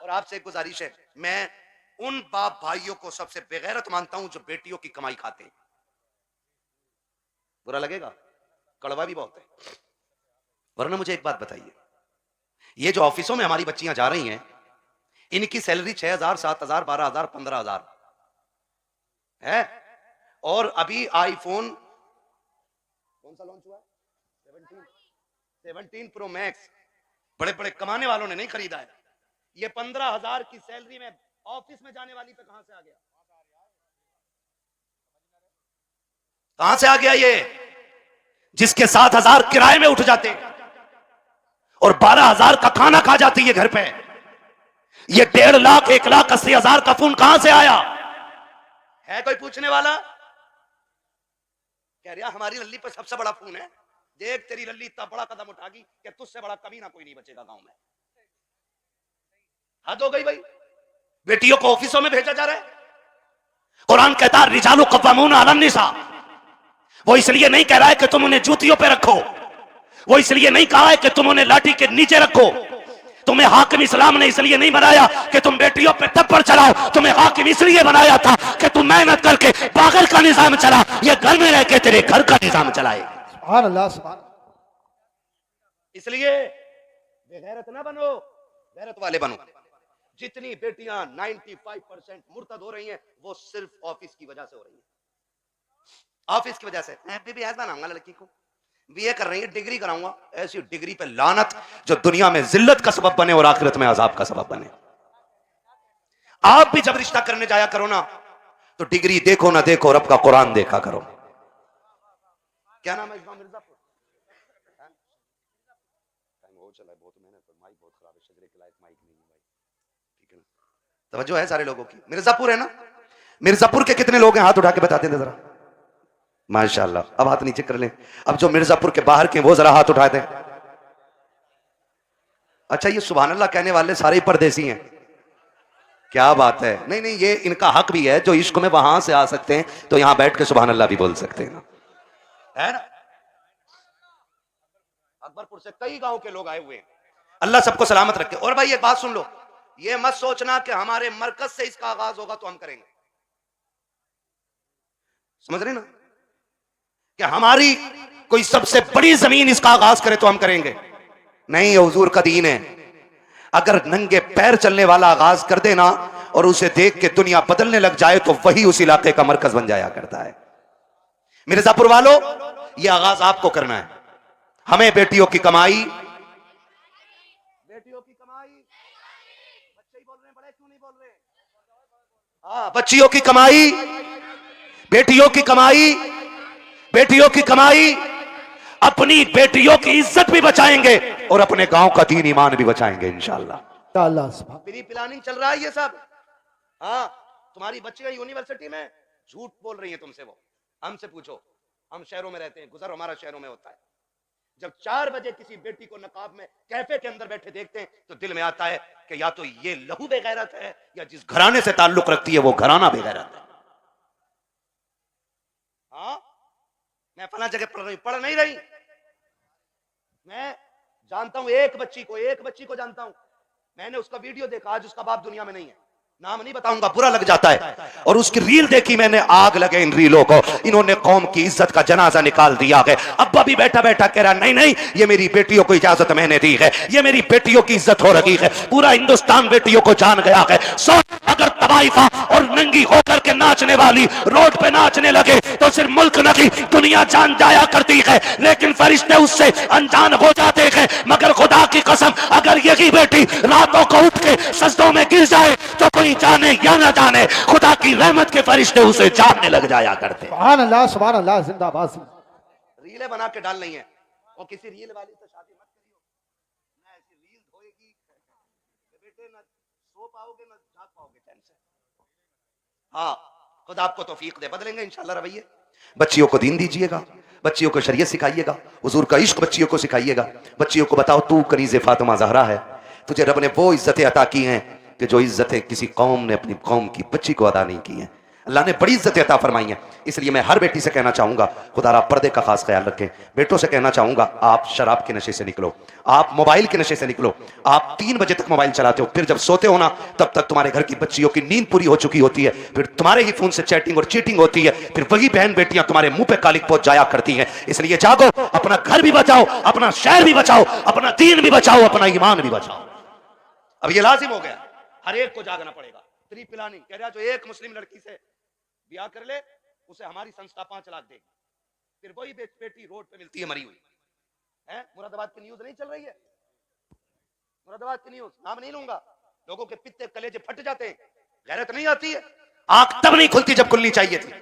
और आपसे एक गुजारिश है, मैं उन बाप भाइयों को सबसे बेगैरत मानता हूं जो बेटियों की कमाई खाते हैं। बुरा लगेगा, कड़वा भी बहुत है। वरना मुझे एक बात बताइए, ये जो ऑफिसों में हमारी बच्चियां जा रही हैं, इनकी सैलरी 6,000, 7,000, 12,000, 15,000 है। और अभी आईफोन कौन सा लॉन्च हुआ है, 17 प्रो मैक्स, बड़े बड़े कमाने वालों ने नहीं खरीदा है। ये 15,000 की सैलरी में ऑफिस में जाने वाली पे कहां से आ गया, कहां से आ गया ये, जिसके 7,000 किराए में उठ जाते और 12,000 का खाना खा जाती है घर पे। ये 1.5 लाख, 1,80,000 का फोन कहां से आया है? कोई पूछने वाला? कह रहा हमारी लल्ली पर सबसे बड़ा फोन है। देख तेरी लल्ली इतना बड़ा कदम उठागी कि तुझसे बड़ा कभी ना कोई नहीं बचेगा गांव में। हद हो गई भाई, बेटियों को ऑफिसों में भेजा जा रहा है। कुरान कहता है रिजालु कव्वामून अलन निसा। वो इसलिए नहीं कह रहा है कि तुम उन्हें जूतियों पे रखो, वो इसलिए नहीं कहा है कि तुम उन्हें लाठी के नीचे रखो। तुम्हें हाकिम इस्लाम ने इसलिए नहीं बनाया कि तुम बेटियों पे थप्पड़ चलाओ, तुम्हें हाकिम इसलिए बनाया था कि तुम मेहनत करके बागर का निजाम चला, ये घर में रह के तेरे घर का निजाम चलाए। सुभान अल्लाह, सुभान। इसलिए बेगैरत ना बनो, गैरत वाले बनो। जितनी बेटियां 95% मुर्तद हो रही हैं वो सिर्फ ऑफिस की वजह से हो रही हैं, ऑफिस की वजह से। बीबी ऐसा बनाऊंगा लड़की को, बीए कर रही है, डिग्री कराऊंगा, ऐसी डिग्री पे लानत जो दुनिया में जिल्लत का सबब बने और आखिरत में अजाब का सबब बने। आप भी जब रिश्ता करने जाया करो ना, तो डिग्री देखो ना देखो, रब का कुरान देखा करो। क्या नाम है इस मिर्जापुर? बहुत मेहनत, माइक बहुत खराब है, शजरे के लायक माइक नहीं है भाई, ठीक है ना? तवज्जो है सारे लोगों की। मिर्जापुर है ना? मिर्जापुर के कितने लोग हैं, हाथ उठा के बताते हैं जरा। माशाल्लाह, अब हाथ नीचे कर लें। अब जो मिर्जापुर के बाहर के वो जरा हाथ उठा दें। अच्छा, ये सुभान अल्लाह कहने वाले सारे ही परदेसी हैं, क्या बात है। नहीं नहीं, ये इनका हक भी है, जो इश्क में वहां से आ सकते हैं तो यहां बैठ के सुभान अल्लाह भी बोल सकते हैं ना, है ना? अकबरपुर से कई गांव के लोग आए हुए हैं। अल्लाह सबको सलामत रखे। और भाई एक बात सुन लो, ये मत सोचना कि हमारे मरकज से इसका आगाज होगा तो हम करेंगे, समझ रहे ना, कि हमारी कोई सबसे बड़ी जमीन इसका आगाज करे तो हम करेंगे। नहीं, ये हुजूर का दीन है। अगर नंगे पैर चलने वाला आगाज कर देना और उसे देख के दुनिया बदलने लग जाए तो वही उस इलाके का मरकज बन जाया करता है। मिर्जापुर वालों, ये आगाज आपको करना है। हमें बेटियों की कमाई, बेटियों की कमाई, बच्चे ही बोल रहे हैं, बड़े क्यों नहीं बोल रहे? हाँ, बच्चियों की कमाई, बेटियों की कमाई, बेटियों की कमाई, अपनी बेटियों की इज्जत भी बचाएंगे और अपने गांव का दीन ईमान भी बचाएंगे इंशाअल्लाह। प्री प्लानिंग चल रहा है ये सब। हाँ, तुम्हारी बच्चियां यूनिवर्सिटी में झूठ बोल रही हैं तुमसे, वो हमसे पूछो, हम शहरों में रहते हैं, गुजर हमारा शहरों में होता है। जब 4 बजे किसी बेटी को नकाब में कैफे के अंदर बैठे देखते हैं तो दिल में आता है कि या तो ये लहू बेगैरत है या जिस घराने से ताल्लुक रखती है वो घराना बेगैरत है। हाँ, मैं फला जगह पढ़ रही, पढ़ नहीं रही। मैं जानता हूं एक बच्ची को जानता हूं, मैंने उसका वीडियो देखा, आज उसका बाप दुनिया में नहीं है, नाम नहीं बताऊंगा, बुरा लग जाता है। और उसकी रील देखी मैंने, आग लगे इन रीलों को, इन्होंने कौम की इज्जत का जनाजा निकाल दिया है। अब्बा भी बैठा बैठा कह रहा नहीं नहीं, ये मेरी बेटियों को इजाजत मैंने दी है, ये मेरी बेटियों की इज्जत हो रही है, पूरा हिंदुस्तान बेटियों को जान गया है। सो अगर तवाइफा और नंगी होकर के नाचने वाली रोड पे नाचने लगे तो सिर्फ मुल्क नहीं दुनिया जान जाया करती है, लेकिन फरिश्ते उससे अनजान हो जाते हैं। मगर खुदा की कसम, अगर यही बेटी रातों को उठ के सजदों में गिर जाए तो कोई जाने या ना जाने, खुदा की रहमत के फरिश्ते उसे जानने लग जाया करते। सुभान अल्लाह, जिंदाबाद। रीलें बना के डाल नहीं है, और किसी रील वाली से शादी मत करियो, ना ऐसी रील धोएगी बेटे, ना सो पाओगे ना जाग पाओगे चैन से। हाँ, खुदा आपको तौफीक दे, बदलेंगे इंशाल्लाह रवैये। बच्चियों को दीन दीजिएगा, बच्चियों को शरीयत सिखाइएगा, हुजूर का इश्क बच्चियों को सिखाइएगा। बच्चियों को बताओ तू कनीज़े फातिमा ज़हरा है, तुझे रब ने वो इज्जतें अता की हैं कि जो इज्जतें किसी कौम ने अपनी कौम की बच्ची को अदा नहीं की हैं। अल्लाह ने बड़ी इज्जतें अता फरमाई हैं। इसलिए मैं हर बेटी से कहना चाहूंगा, खुदा आप पर्दे का खास ख्याल रखें। बेटों से कहना चाहूंगा, आप शराब के नशे से निकलो, आप मोबाइल के नशे से निकलो। आप 3 बजे तक मोबाइल चलाते हो, फिर जब सोते हो ना तब तक तुम्हारे घर की बच्चियों की नींद पूरी हो चुकी होती है, फिर तुम्हारे ही फोन से चैटिंग और चीटिंग होती है, फिर वही बहन बेटियां तुम्हारे मुंह पे कालिक पहुंच जाया करती हैं। इसलिए जागो, अपना घर भी बचाओ, अपना शहर भी बचाओ, अपना दीन भी बचाओ, अपना ईमान भी बचाओ। अब ये लाजिम हो गया, हर एक को जागना पड़ेगा। प्री प्लानिंग कह रहा, जो एक मुस्लिम लड़की से ब्याह कर ले उसे हमारी संस्था 5 लाख देगी। फिर वही बेटी रोड पे मिलती है मरी हुई है। मुरादाबाद की न्यूज नहीं चल रही है, मुरादाबाद की न्यूज, नाम नहीं लूंगा, लोगों के पित्ते कलेजे फट जाते हैं, गैरत नहीं आती है। आंख तब नहीं खुलती जब खुलनी चाहिए थी,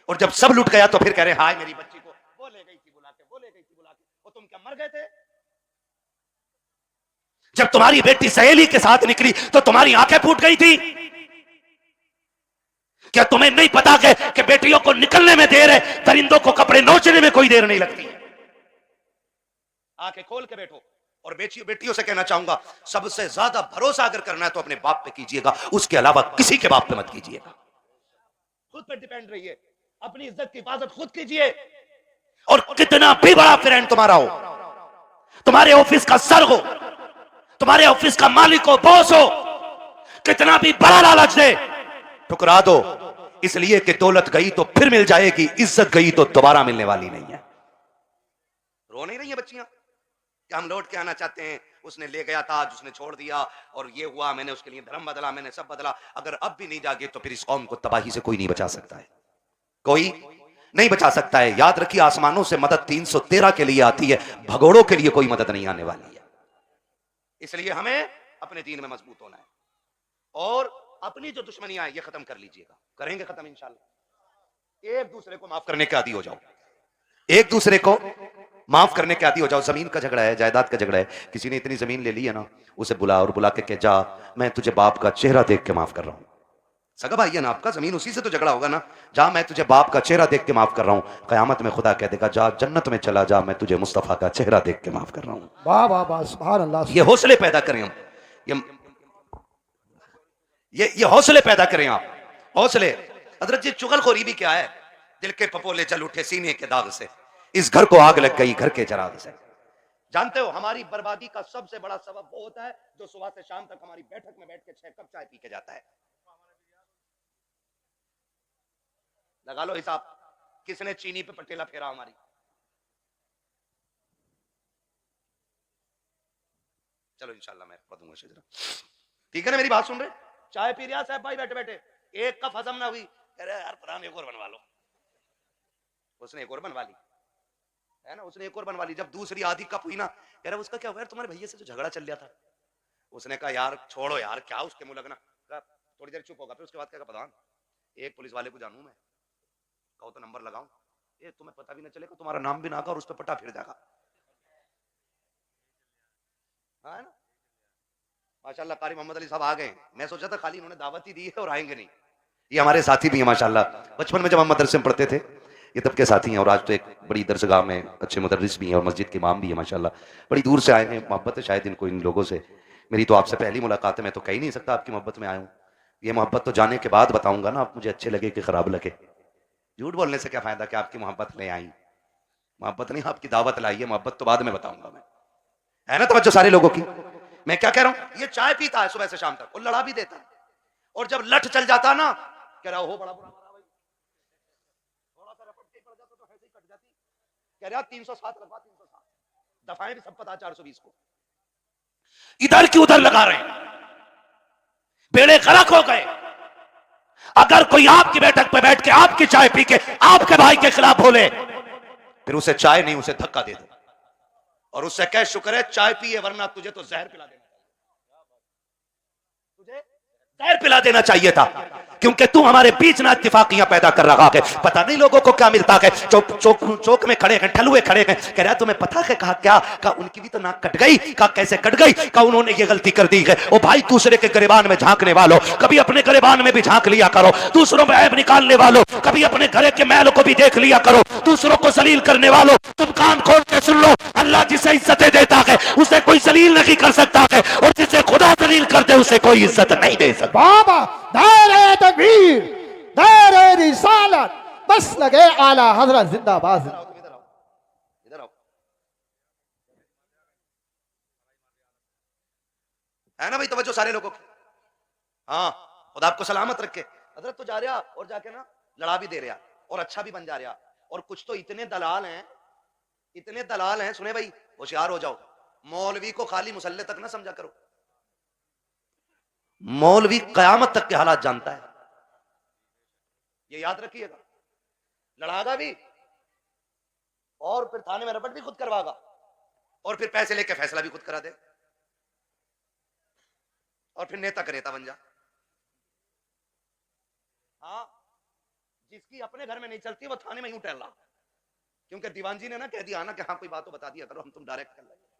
और जब सब लुट गया तो फिर कह रहे हाय मेरी बच्ची को वो ले गई थी बुला के, वो ले गई थी बुला के। वो तुम क्या मर गए थे? जब तुम्हारी बेटी सहेली के साथ निकली तो तुम्हारी आंखें फूट गई थी। क्या तुम्हें नहीं पता कि बेटियों को निकलने में देर है, दरिंदों को कपड़े नोचने में कोई देर नहीं लगती? आंखें खोल के बैठो। और बेटियों से कहना चाहूंगा, सबसे ज्यादा भरोसा अगर करना है तो अपने बाप पे कीजिएगा, उसके अलावा किसी के बाप पे मत कीजिएगा। खुद पे डिपेंड रहिए, अपनी इज्जत की हिफाजत खुद कीजिए। और कितना भी बड़ा फ्रेंड तुम्हारा हो, तुम्हारे ऑफिस का सर हो, तुम्हारे ऑफिस का मालिक हो, बॉस हो, कितना भी बड़ा लालच दे, ठुकरा दो। इसलिए कि दौलत गई तो फिर मिल जाएगी, इज्जत गई तो दोबारा मिलने वाली नहीं है। रो नहीं रही है बच्चियां कि हम लौट के आना चाहते हैं, उसने ले गया था, आज उसने छोड़ दिया, और ये हुआ, मैंने उसके लिए धर्म बदला, मैंने सब बदला। अगर अब भी नहीं जागे तो फिर इस कौम को तबाही से कोई नहीं बचा सकता है, कोई नहीं बचा सकता है। याद रखिए, आसमानों से मदद 313 के लिए आती है, भगोड़ों के लिए कोई मदद नहीं आने वाली है। इसलिए हमें अपने दीन में मजबूत होना है, और अपनी जो दुश्मनियां ये खत्म कर लीजिएगा, करेंगे खत्म इंशाल्लाह। एक दूसरे को माफ करने के आदी हो जाओ, एक दूसरे को माफ करने के आदी हो जाओ। जमीन का झगड़ा है, जायदाद का झगड़ा है, किसी ने इतनी जमीन ले ली है ना, उसे बुला और बुला के जा, मैं तुझे बाप का चेहरा देख के माफ कर रहा हूं। सगा भाई है ना आपका, जमीन उसी से तो झगड़ा होगा ना, जा मैं तुझे बाप का चेहरा देख के माफ कर रहा हूं। कयामत में खुदा कह देगा, जा जन्नत में चला जा, मैं तुझे मुस्तफा का चेहरा देख के माफ कर रहा हूं। वाह वाह वाह, सुभान अल्लाह। ये हौसले पैदा करें हम, ये हौसले पैदा करें आप, हौसले। हजरत जी, चुगलखोरी भी क्या है? दिल के पपोले चल उठे सीने के दाग से, इस घर को आग लग गई घर के चराग से। जानते हो हमारी बर्बादी का सबसे बड़ा सबब वो होता है जो सुबह से शाम तक हमारी बैठक में बैठ के 6 कप चाय पी के जाता है। लगा लो हिसाब, किसने चीनी पे पटेला फेरा हमारी। चलो इंशाल्लाह मैं पढ़ूंगा शेजरा, ठीक है ना? मेरी बात सुन रहे? चाय पी रहा साहब भाई बैठे बैठे, एक कप हजम ना हुई, कह रहे यार प्रधान एक और बनवा लो। उसने एक और बनवा ली, है ना, उसने एक और बनवा ली। जब दूसरी आधी कप हुई ना, कह रहा उसका क्या हुआ यार, तुम्हारे भैया से जो झगड़ा चल रहा था। उसने कहा यार छोड़ो यार, क्या उसके मुंह लगना। थोड़ी देर चुप होगा, फिर उसके बाद क्या प्रधान एक पुलिस वाले को जानू मैं, कहो तो नंबर लगाऊं, ये तुम्हें पता भी ना चलेगा, तुम्हारा नाम भी ना आगा और उस पर पटा फिर जाएगा। हाँ ना, माशाल्लाह कारी मोहम्मद अली साहब आ गए। मैं सोचा था खाली इन्होंने दावत ही दी है और आएंगे नहीं, ये हमारे साथी भी हैं माशाल्लाह। बचपन में जब हम मदरसे में पढ़ते थे ये तब के साथी हैं, और आज तो एक बड़ी दरसगाह में अच्छे मुदर्रिस भी हैं और मस्जिद के इमाम भी हैं माशाल्लाह। बड़ी दूर से आए हैं, मोहब्बत है शायद इनको इन लोगों से। मेरी तो आपसे पहली मुलाकात है, मैं तो कह ही नहीं सकता आपकी मोहब्बत में आया हूँ। ये मोहब्बत तो जाने के बाद बताऊंगा ना, आप मुझे अच्छे लगे कि खराब लगे। झूठ बोलने से क्या फायदा कि आपकी मोहब्बत ले आई, मोहब्बत नहीं आपकी दावत लाई है, मोहब्बत तो बाद में बताऊंगा मैं, है ना? तवज्जो सारे लोगों की। मैं क्या कह रहा हूं, ये चाय पीता है सुबह से शाम तक और लड़ा भी देता है, और जब लठ चल जाता ना कह रहा हो बड़ा बुरा मारा भाई, थोड़ा सा रपट के पड़ जाता तो ऐसे ही कट जाती। कह रहा 307 लगवा, 307 दफाएं भी सब पता 420 को इधर की उधर लगा रहे हैं, बेड़े गर्क हो गए। अगर कोई आपकी बैठक पे बैठ के आपकी चाय पी के आपके भाई के खिलाफ बोले, फिर उसे चाय नहीं उसे धक्का दे दो और उससे कह शुक्र है चाय पिए, वरना तुझे तो जहर पिला देना, तुझे जहर पिला देना चाहिए था, क्योंकि तू हमारे बीच ना इत्तेफाकियां पैदा कर रहा है। पता नहीं लोगों को क्या मिलता है, चौक में खड़े हैं, ठलुए खड़े हैं, कह रहा तुम्हें पता है कहा क्या, कहा उनकी भी तो नाक कट गई, कहा कैसे कट गई, कहा उन्होंने ये गलती कर दी है। ओ भाई दूसरे के गिरबान में झांकने वालों, कभी अपने गिरबान में भी झांक लिया करो, दूसरों में ऐब निकालने वालों कभी अपने घरे के मैल को भी देख लिया करो, दूसरों को जलील करने वालों तुम कान खोल के सुन लो, अल्लाह जिसे इज्जतें देता है उसे कोई जलील नहीं कर सकता है, और जिसे खुदा जलील कर दे उसे कोई इज्जत नहीं दे सकता। बाबा दायरे तकबीर, दायरे रिसालत, बस लगे आला हजरत जिंदाबाद। इधर आओ, है ना भाई तवज्जो सारे लोगों की। हाँ खुदा आपको सलामत रखे। हजरत तो जा रहा और जाके ना लड़ा भी दे रहा और अच्छा भी बन जा रहा, और कुछ तो इतने दलाल हैं, इतने दलाल हैं, सुने भाई होशियार हो जाओ, मौलवी को खाली मुसल्ले तक ना समझा करो, मौलवी कयामत तक के हालात जानता है, ये याद रखिएगा। लड़ागा भी और फिर थाने में रपट भी खुद करवागा, और फिर पैसे लेके फैसला भी खुद करा दे, और फिर नेता का नेता बन जा। हाँ जिसकी अपने घर में नहीं चलती वो थाने में यूं टहल रहा, क्योंकि दीवान जी ने ना कह दिया ना कि हाँ कोई बात तो बता दिया करो, हम तुम डायरेक्ट कर लेंगे।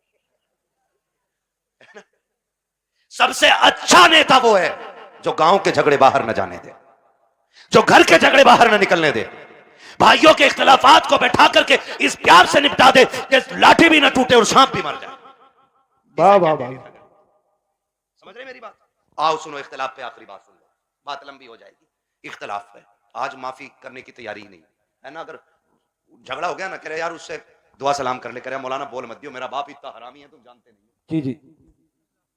सबसे अच्छा नेता वो है जो गांव के झगड़े बाहर न जाने दे, जो घर के झगड़े बाहर न निकलने दे, भाइयों के इख्तिलाफात को बैठा करके इस प्यार से निपटा दे कि लाठी भी न टूटे और सांप भी मर जाए। वाह वाह वाह, समझ रहे मेरी बात? आओ सुनो, इख्तिलाफ पे आखिरी बात सुन लो, बात लंबी हो जाएगी। इख्तिलाफ है, आज माफी करने की तैयारी ही नहीं है ना। अगर झगड़ा हो गया ना, कह रहे यार उससे दुआ सलाम कर ले, कह रहे मौलाना बोल मत दियो, मेरा बाप इतना हरामी है तुम जानते नहीं हो। जी जी,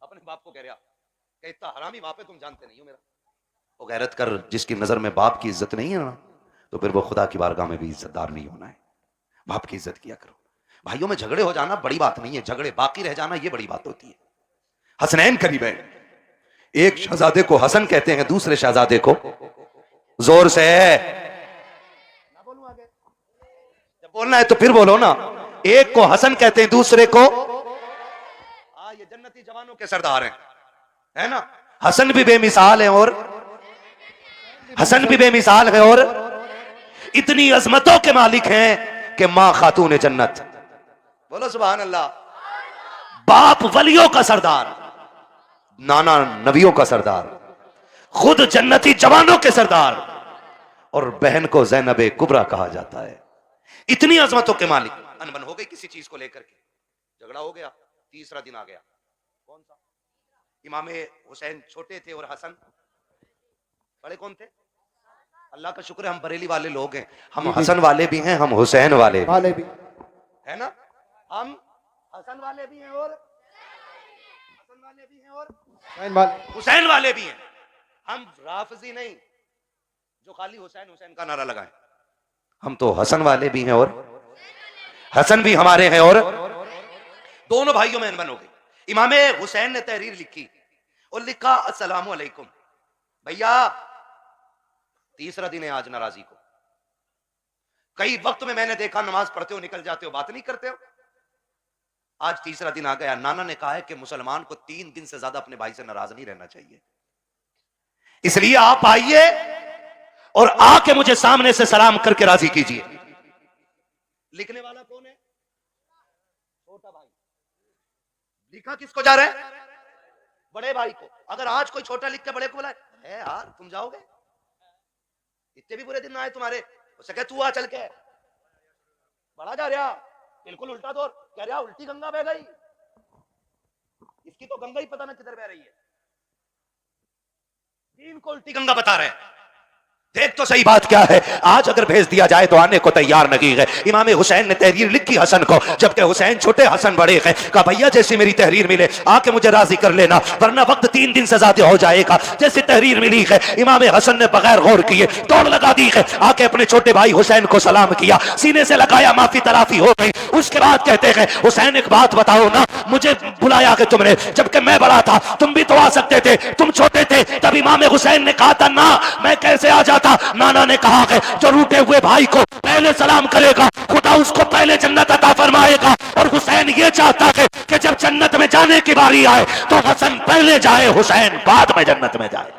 अपने बाप को कह रहा कि इतना हरामी बाप है तुम जानते नहीं हो मेरा। वो गैरत कर, जिसकी नजर में बाप की इज्जत नहीं है ना, तो फिर वो खुदा की बारगाह में भी इज्जतदार नहीं होना है। बाप की इज्जत किया करो। भाइयों में झगड़े हो जाना बड़ी बात नहीं है, झगड़े बाकी रह जाना ये बड़ी बात होती है। हसनैन करीब है, एक शहजादे को हसन कहते हैं, दूसरे शहजादे को जोर से ना बोलूं आगे, जब बोलना है तो फिर बोलो ना। एक को हसन कहते हैं, दूसरे को ये जन्नती जवानों के सरदार हैं, है ना। हसन भी बेमिसाल है और हसन भी बेमिसाल है और इतनी अजमतों के मालिक हैं कि मां खातून जन्नत, बोलो सुभान अल्लाह। बाप वलियों का सरदार, नाना नबियों का सरदार, खुद जन्नती जवानों के सरदार, और बहन को ज़ैनब कुबरा कहा जाता है। इतनी अजमतों के मालिक। अनबन हो गई किसी चीज को लेकर के, झगड़ा हो गया, तीसरा दिन आ गया, कौन सा? इमाम हुसैन छोटे थे और हसन बड़े कौन थे? अल्लाह का शुक्र है हम बरेली वाले लोग हैं, हम हसन वाले भी हैं, हम हुसैन वाले भी भी है ना। हम हसन वाले भी हैं और हसन वाले भी हैं और हुसैन वाले हुसैन वाले भी हैं। हम राफजी नहीं जो खाली हुसैन हुसैन का नारा लगाएं, हम तो हसन वाले भी हैं और हसन भी हमारे हैं और दोनों भाइयों में अनबन हो गई। इमाम हुसैन ने तहरीर लिखी और लिखा अस्सलामु अलैकुम भैया, तीसरा दिन है आज नाराजी को। कई वक्त में मैंने देखा नमाज पढ़ते हो निकल जाते हो, बात नहीं करते हो। आज तीसरा दिन आ गया। नाना ने कहा है कि मुसलमान को 3 दिन से ज्यादा अपने भाई से नाराज नहीं रहना चाहिए, इसलिए आप आइए और आके मुझे सामने से सलाम करके राजी कीजिए। लिखने वाला कौन है? छोटा भाई। लिखा किसको जा रहा है? बड़े भाई को। अगर आज कोई छोटा लिख के बड़े को बोला है यार तुम जाओगे, इतने भी बुरे दिन ना आए तुम्हारे, उससे कह तू आ चल के, बड़ा जा रहा, बिल्कुल उल्टा दौर, कह रहा उल्टी गंगा बह गई, इसकी तो गंगा ही पता ना किधर बह रही है, दीन को उल्टी गंगा बता रहे हैं। देख तो सही बात क्या है। आज अगर भेज दिया जाए तो आने को तैयार नहीं है। इमाम हुसैन ने तहरीर लिखी हसन को, जबकि हुसैन छोटे हसन बड़े हैं। कहा भैया जैसी मेरी तहरीर मिले आके मुझे राजी कर लेना, वरना वक्त 3 दिन से ज्यादा हो जाएगा। जैसी तहरीर मिली है इमाम हसन ने बगैर गौर किए दौड़ लगा दी है, आके अपने छोटे भाई हुसैन को सलाम किया, सीने से लगाया, माफी तराफी हो गई। उसके बाद कहते हैं हुसैन एक बात बताओ ना, मुझे बुलाया कि तुमने, जबकि मैं बड़ा था, तुम भी तो आ सकते थे, तुम छोटे थे। तब इमाम हुसैन ने कहा था ना मैं कैसे आ जाता। नाना ने कहा है जो रूठे हुए भाई को पहले सलाम करेगा खुदा उसको पहले जन्नत अता फरमाएगा। और हुसैन ये चाहता है कि जब जन्नत में जाने की बारी आए तो हसन पहले जाए, हुसैन बाद में जन्नत में जाए।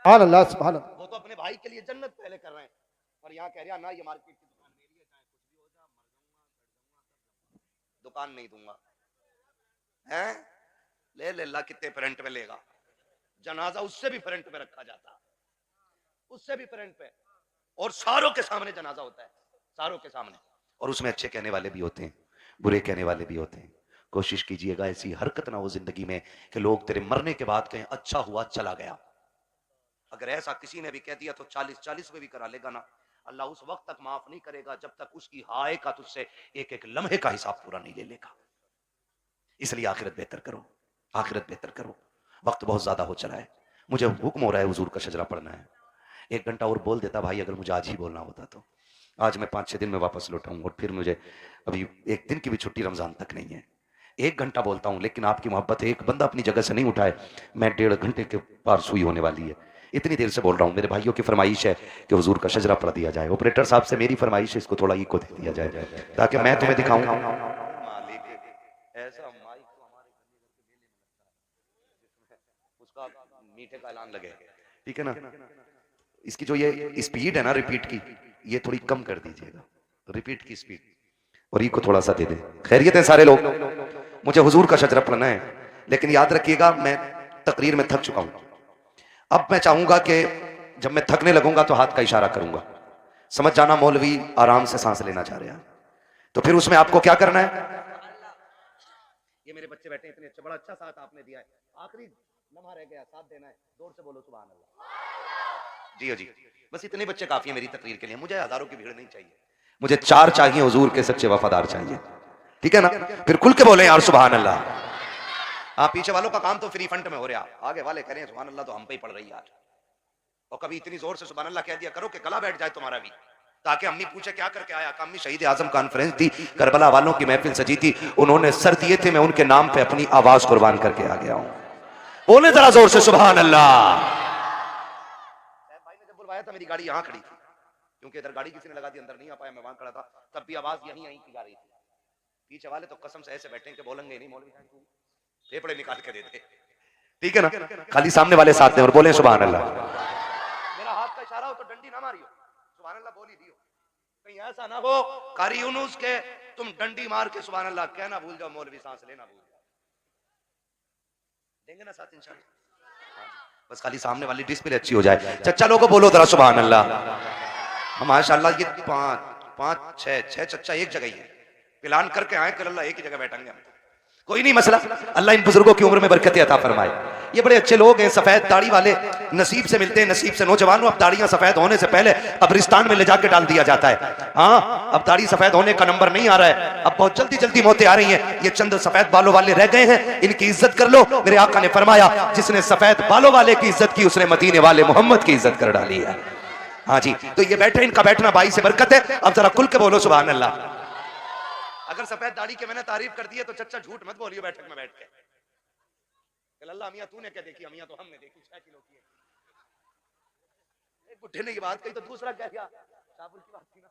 सुभान अल्लाह सुभान अल्लाह। वो तो अपने भाई के लिए जन्नत पहले कर रहे हैं और यहाँ कह रहा ना ये मार्केट की दुकान मेरी है, चाहे कुछ भी हो जाए, मर जाऊंगा, दुकान नहीं दूंगा। हैं ले ले ला, कितने फ्रंट में लेगा? जनाजा उससे भी फ्रंट पे रखा जाता, उससे भी फ्रंट पे, और सारों के सामने जनाजा होता है, सारों के सामने। और उसमें अच्छे कहने वाले भी होते हैं, बुरे कहने वाले भी होते हैं। कोशिश कीजिएगा ऐसी हरकत ना हो जिंदगी में कि लोग तेरे मरने के बाद कहें अच्छा हुआ चला गया। अगर ऐसा किसी ने भी कह दिया तो 40 में भी करा लेगा ना, अल्लाह उस वक्त तक माफ नहीं करेगा जब तक उसकी हाय का तुझसे एक एक लम्हे का हिसाब पूरा नहीं ले लेगा। इसलिए आखिरत बेहतर करो, आखिरत बेहतर करो। वक्त बहुत ज्यादा हो चला है, मुझे हुक्म हो रहा है हुजूर का शजरा पढ़ना है। 1 घंटा और बोल देता भाई, अगर मुझे आज ही बोलना होता तो आज मैं 5-6 दिन में वापस लौटाऊंगा, और फिर मुझे अभी 1 दिन की भी छुट्टी रमजान तक नहीं है। 1 घंटा बोलता हूं, लेकिन आपकी मोहब्बत है, एक बंदा अपनी जगह से नहीं उठाए, मैं 1.5 घंटे के पार सुई होने वाली है, इतनी देर से बोल रहा हूं। मेरे भाइयों की फरमाइश है कि हुजूर का शजरा पढ़ दिया जाए। ऑपरेटर साहब से मेरी फरमाइश है, इसको थोड़ा इको दे दिया जाए ताकि मैं तुम्हें दिखाऊं। ऐसा माइक तो हमारे उसका मीठे का ऐलान लगे, ठीक है ना। इसकी जो ये स्पीड है ना रिपीट की, ये थोड़ी कम कर दीजिएगा, रिपीट की स्पीड, और ये को थोड़ा सा दे दे। खैरियत है सारे लोग? मुझे हुजूर का शजरा पढ़ना है, लेकिन याद रखिएगा मैं तकरीर में थक चुका हूं। अब मैं चाहूंगा कि जब मैं थकने लगूंगा तो हाथ का इशारा करूंगा, समझ जाना मौलवी आराम से सांस लेना चाह रहे हैं, तो फिर उसमें आपको क्या करना है। ये मेरे बच्चे बैठे इतने अच्छे, बड़ा अच्छा साथ आपने दिया है, आखिरी लम्हा रह गया, साथ देना है, जोर से बोलो सुभान अल्लाह। जी जी, बस इतने बच्चे काफी है मेरी तकरीर के लिए, मुझे हजारों की भीड़ नहीं चाहिए, मुझे 4 चाहिए हुजूर के सच्चे वफादार चाहिए, ठीक है ना। फिर खुल के बोले यार सुभान अल्लाह। आप पीछे वालों का काम तो फ्री फंड में हो रहा, आगे वाले करें सुभान अल्लाह तो हम पे ही पड़ रही यार। और कभी इतनी जोर से सुभान अल्लाह कह दिया करो कि गला बैठ जाए तुम्हारा भी, ताकि अम्मी पूछे क्या करके आया। अम्मी शहीद आजम कॉन्फ्रेंस थी, करबला वालों की महफिल सजी थी, उन्होंने सर दिए थे, मैं उनके नाम पे अपनी आवाज कुर्बान करके आ गया हूं। बोले जरा जोर से सुभान अल्लाह। भाई ने जब बुलवाया था मेरी गाड़ी यहां खड़ी थी, क्योंकि इधर गाड़ी किसी ने लगा दी, अंदर नहीं आ पाया, मैं वहां खड़ा था, तब भी आवाज यहीं की जा रही थी। पीछे वाले तो कसम से ऐसे बैठे कि बोलेंगे नहीं मौलवी साहब, फेफड़े निकाल के देते, ठीक है ना। खाली सामने वाले साथ में और बोले सुभान अल्लाह। मेरा हाथ का इशारा हो तो डंडी ना मारियो, सुभान अल्लाह बोल ही दियो, कहीं ऐसा ना हो कारी यूनुस के तुम डंडी मार के सुभान अल्लाह कहना भूल जाओ, मौलवी सांस लेना भूल जाओ। देंगे ना साथ इंशाअल्लाह, बस खाली सामने वाली डिस्प्ले अच्छी हो जाए। चच्चा लोगों बोलो जरा सुभान अल्लाह। माशाअल्लाह ये 5 6 चच्चा एक जगह ही है, प्लान करके आए, कल अल्लाह एक ही जगह बैठेंगे हम। कोई नहीं मसला, अल्लाह इन बुजुर्गों की उम्र में बरकत अता फरमाए। ये बड़े अच्छे लोग हैं, सफेद दाढ़ी वाले, नसीब से मिलते हैं, नसीब से। नौजवानों, अब दाढ़ियां सफेद होने से पहले कब्रिस्तान में ले जाके डाल दिया जाता है। हाँ, अब दाढ़ी सफेद होने का नंबर नहीं आ रहा है, अब बहुत जल्दी जल्दी मौतें आ रही हैं। ये चंद सफेद बालों वाले रह गए हैं, इनकी इज्जत कर लो। मेरे आका ने फरमाया, जिसने सफेद बालों वाले की इज्जत की, उसने मदीने वाले मोहम्मद की इज्जत कर डाली है। हाँ जी, तो ये बैठे, इनका बैठना भाई से बरकत है। अब जरा खुल के बोलो सुभान अल्लाह। अगर सफेद दाढ़ी के मैंने तारीफ कर दी है तो चच्चा झूठ मत बोलियो बैठक में बैठ के। अल्लाह मियां तूने क्या देखी, मियां तो हमने देखी 6 किलो की। एक बुढ़े ने ये बात कही तो दूसरा कह गया, शाहपुर की बात थी ना,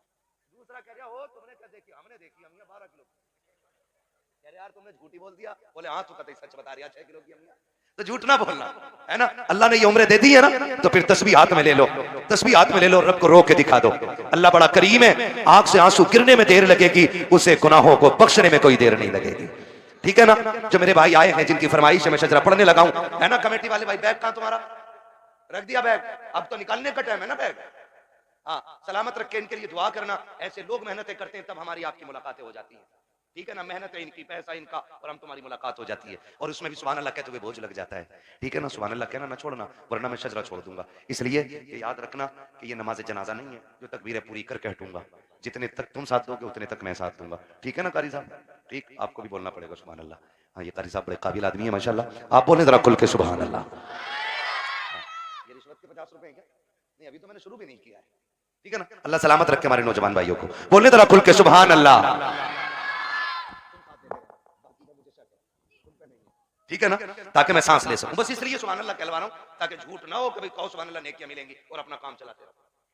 दूसरा कह गया हो तुमने क्या देखी, हमने देखी, मियां 12 किलो। कह रहे यार तुमने झूठी बोल दिया। बोले हाँ तू कतई सच बता रहा, 6 किलो की मियां। तो झूठ ना बोलना है ना। अल्लाह ने ये उम्रें दे दी है ना, तो फिर तस्बीह हाथ में ले लो, तस्बीह हाथ में ले लो, रब को रो के दिखा दो। अल्लाह बड़ा करीम है, आंख से आंसू गिरने में देर लगेगी, उसे गुनाहों को बख्शने में कोई देर नहीं लगेगी। ठीक है ना। जो मेरे भाई आए हैं, जिनकी फरमाइश है मैं शजरा पढ़ने लगा हूं, है ना। कमेटी वाले भाई, बैग कहां तुम्हारा? रख दिया बैग? अब तो निकालने का टाइम है ना बैग। हाँ, सलामत रख के इनके लिए दुआ करना। ऐसे लोग मेहनतें करते हैं तब हमारी आपकी मुलाकातें हो जाती हैं। ठीक है ना, मेहनत है इनकी, पैसा इनका, और हम तुम्हारी मुलाकात हो जाती है। और उसमें भी सुभान अल्लाह कहते हुए बोझ लग जाता है। ठीक है ना, सुभान अल्लाह कहना ना छोड़ना, वरना मैं शजरा छोड़ दूंगा। इसलिए ये याद रखना कि ये नमाज जनाजा नहीं है जो तकबीरें पूरी करके हटूंगा। जितने तक तुम साथ दोगे उतने तक मैं साथ दूंगा। ठीक है ना कारी साहब? ठीक, आपको भी बोलना पड़ेगा सुभान अल्लाह। हाँ, ये कारी साहब बड़े काबिल आदमी है माशाल्लाह। आप बोले जरा खुल के सुभान अल्लाह। ये रिश्वत के 50 रुपए क्या? नहीं, अभी तो मैंने शुरू भी नहीं किया है। ठीक है ना। अल्लाह सलामत रखे हमारे नौजवान भाइयों को। बोलने जरा खुल के सुभान अल्लाह। ठीक है ना, ताकि मैं सांस ले सकूं। बस इसलिए सुभान अल्लाह कहलवा रहा हूं, ताकि झूठ ना हो कि भाई कहो सुभान अल्लाह नेकियां मिलेंगी और अपना काम चलाते रहो।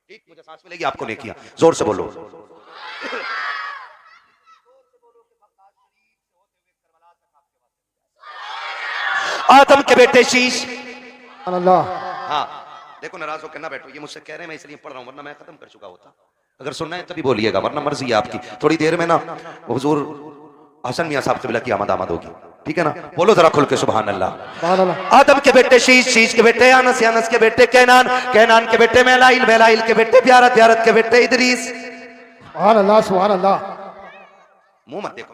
ठीक, मुझे सांस मिलेगी, आपको नेकियां। जोर से बोलो। आदम के बेटे शीश। अल्लाह। हाँ, देखो नाराज होकर ना बैठो, ये मुझसे कह रहे हैं, मैं इसलिए पढ़ रहा हूं, वरना मैं खत्म कर चुका होता। अगर सुनना है तभी बोलिएगा, वरना मर्जी है आपकी। थोड़ी देर में ना हुजूर हसन मियां साहब क़िबला की आमद होगी। ठीक है ना, बोलो जरा खुल के सुभान अल्लाह। आदम के बेटे शीश, शीश के बेटे अनस, अनस के बेटे कैनान, कैनान के बेटे मेलाइल, मेलाइल के बेटे ब्यारत, ब्यारत के बेटे इदरीस। सुभान अल्लाह, सुभान अल्लाह। मुंह मत देखो,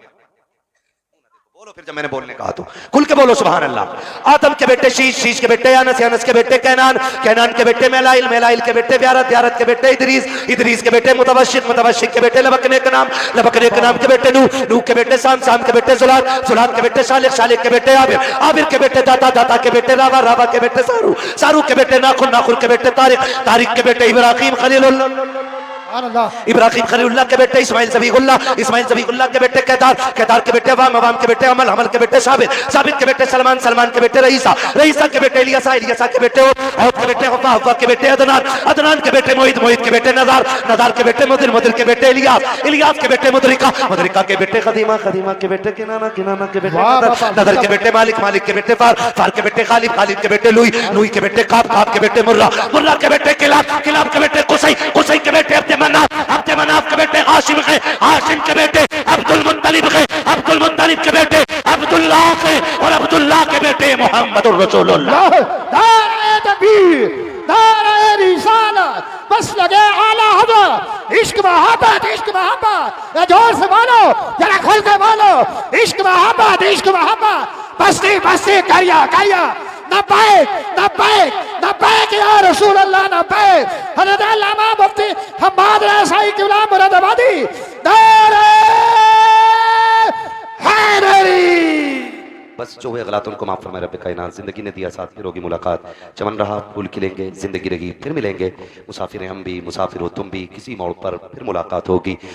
बोलो फिर जब मैंने बोलने कहा तो खुल के बोलो सुभान अल्लाह। आदम के बेटे शीश, शीश के बेटे अनस, अनस के बेटे कैनान, कैनान के बेटे मेलाइल, मेलाइल के बेटे ब्यारत, ब्यारत के बेटे इदरीस, इदरीस के बेटे मुतवशिक, मुतवशिक के बेटे लबकने का नाम, लबकने का नाम के बेटे नूह, नूह के बेटे साम, साम के बेटे जुलान, जुलान के बेटे शालिक, शालिक के बेटे आबिर, आबिर के बेटे दाता, दाता के बेटे रावा, रावा के बेटे सारू, सारू के बेटे नाखुन, नाखुन के बेटे तारिक, तारिक के बेटे इब्राहिम खलीलुल्लाह, इब्राहिम खलीलुल्लाह के बेटे इस्माइल ज़बीहुल्लाह, इस्माइल ज़बीहुल्लाह के बेटे केदार, केदार के बेटे वाम, वाम के बेटे अमल, अमल के बेटे साबित, साबित के बेटे सलमान, सलमान के बेटे रईसा, रईसा के बेटे इलियासा, इलियासा के बेटे औद के बेटे हव्वा, हव्वा के बेटे अदनान, अदनान के बेटे मोहित, मोहित के बेटे नज़ार, नज़ार के बेटे मुदिर, मुदिर के बेटे इलियास, इलियास के बेटे मुदरिका, मुदरिका के बेटे खदीमा, खदीमा के बेटे किनाना, किनाना के बेटे नदर, नदर के बेटे मालिक, मालिक के बेटे फार, फार के बेटे खालिद, खालिद के बेटे लुई, लुई के बेटे काब, काब के बेटे मुर्रा, मुर्रा के बेटे किलाब, किलाब के बेटे कुसै, कुसै के बेटे अब्द मनाफ, अब्द मनाफ के बेटे हाशिम है, हाशिम के बेटे अब्दुल मुत्तलिब है, अब्दुल मुत्तलिब के बेटे अब्दुल्लाह है, और अब्दुल्लाह के बेटे मोहम्मदुर रसूलुल्लाह। नारे तकबीर, नारे रिसालत, बस लगे आला हज़रत। इश्क मोहब्बत, इश्क मोहब्बत, या जोर से बोलो, जरा खुल के बोलो, इश्क मोहब्बत, इश्क मोहब्बत। बस्ती, बस्ती करिया, करिया, नब्बैक, नब्बैक, नब्बैक या रसूल अल्लाह, नब्बैक। हज़रत अल्लामा मुफ्ती हम्माद रज़ाई क़िबला मुरादाबादी, नारे हैदरी। बस जो है गलत उनको माफ फरमाए रब्बे कायनात। जिंदगी ने दिया साथ, फिर होगी मुलाकात। चमन रहा फूल खिलेंगे, जिंदगी रही फिर मिलेंगे। मुसाफिर हम भी, मुसाफिर हो तुम भी, किसी मोड़ पर फिर मुलाकात होगी।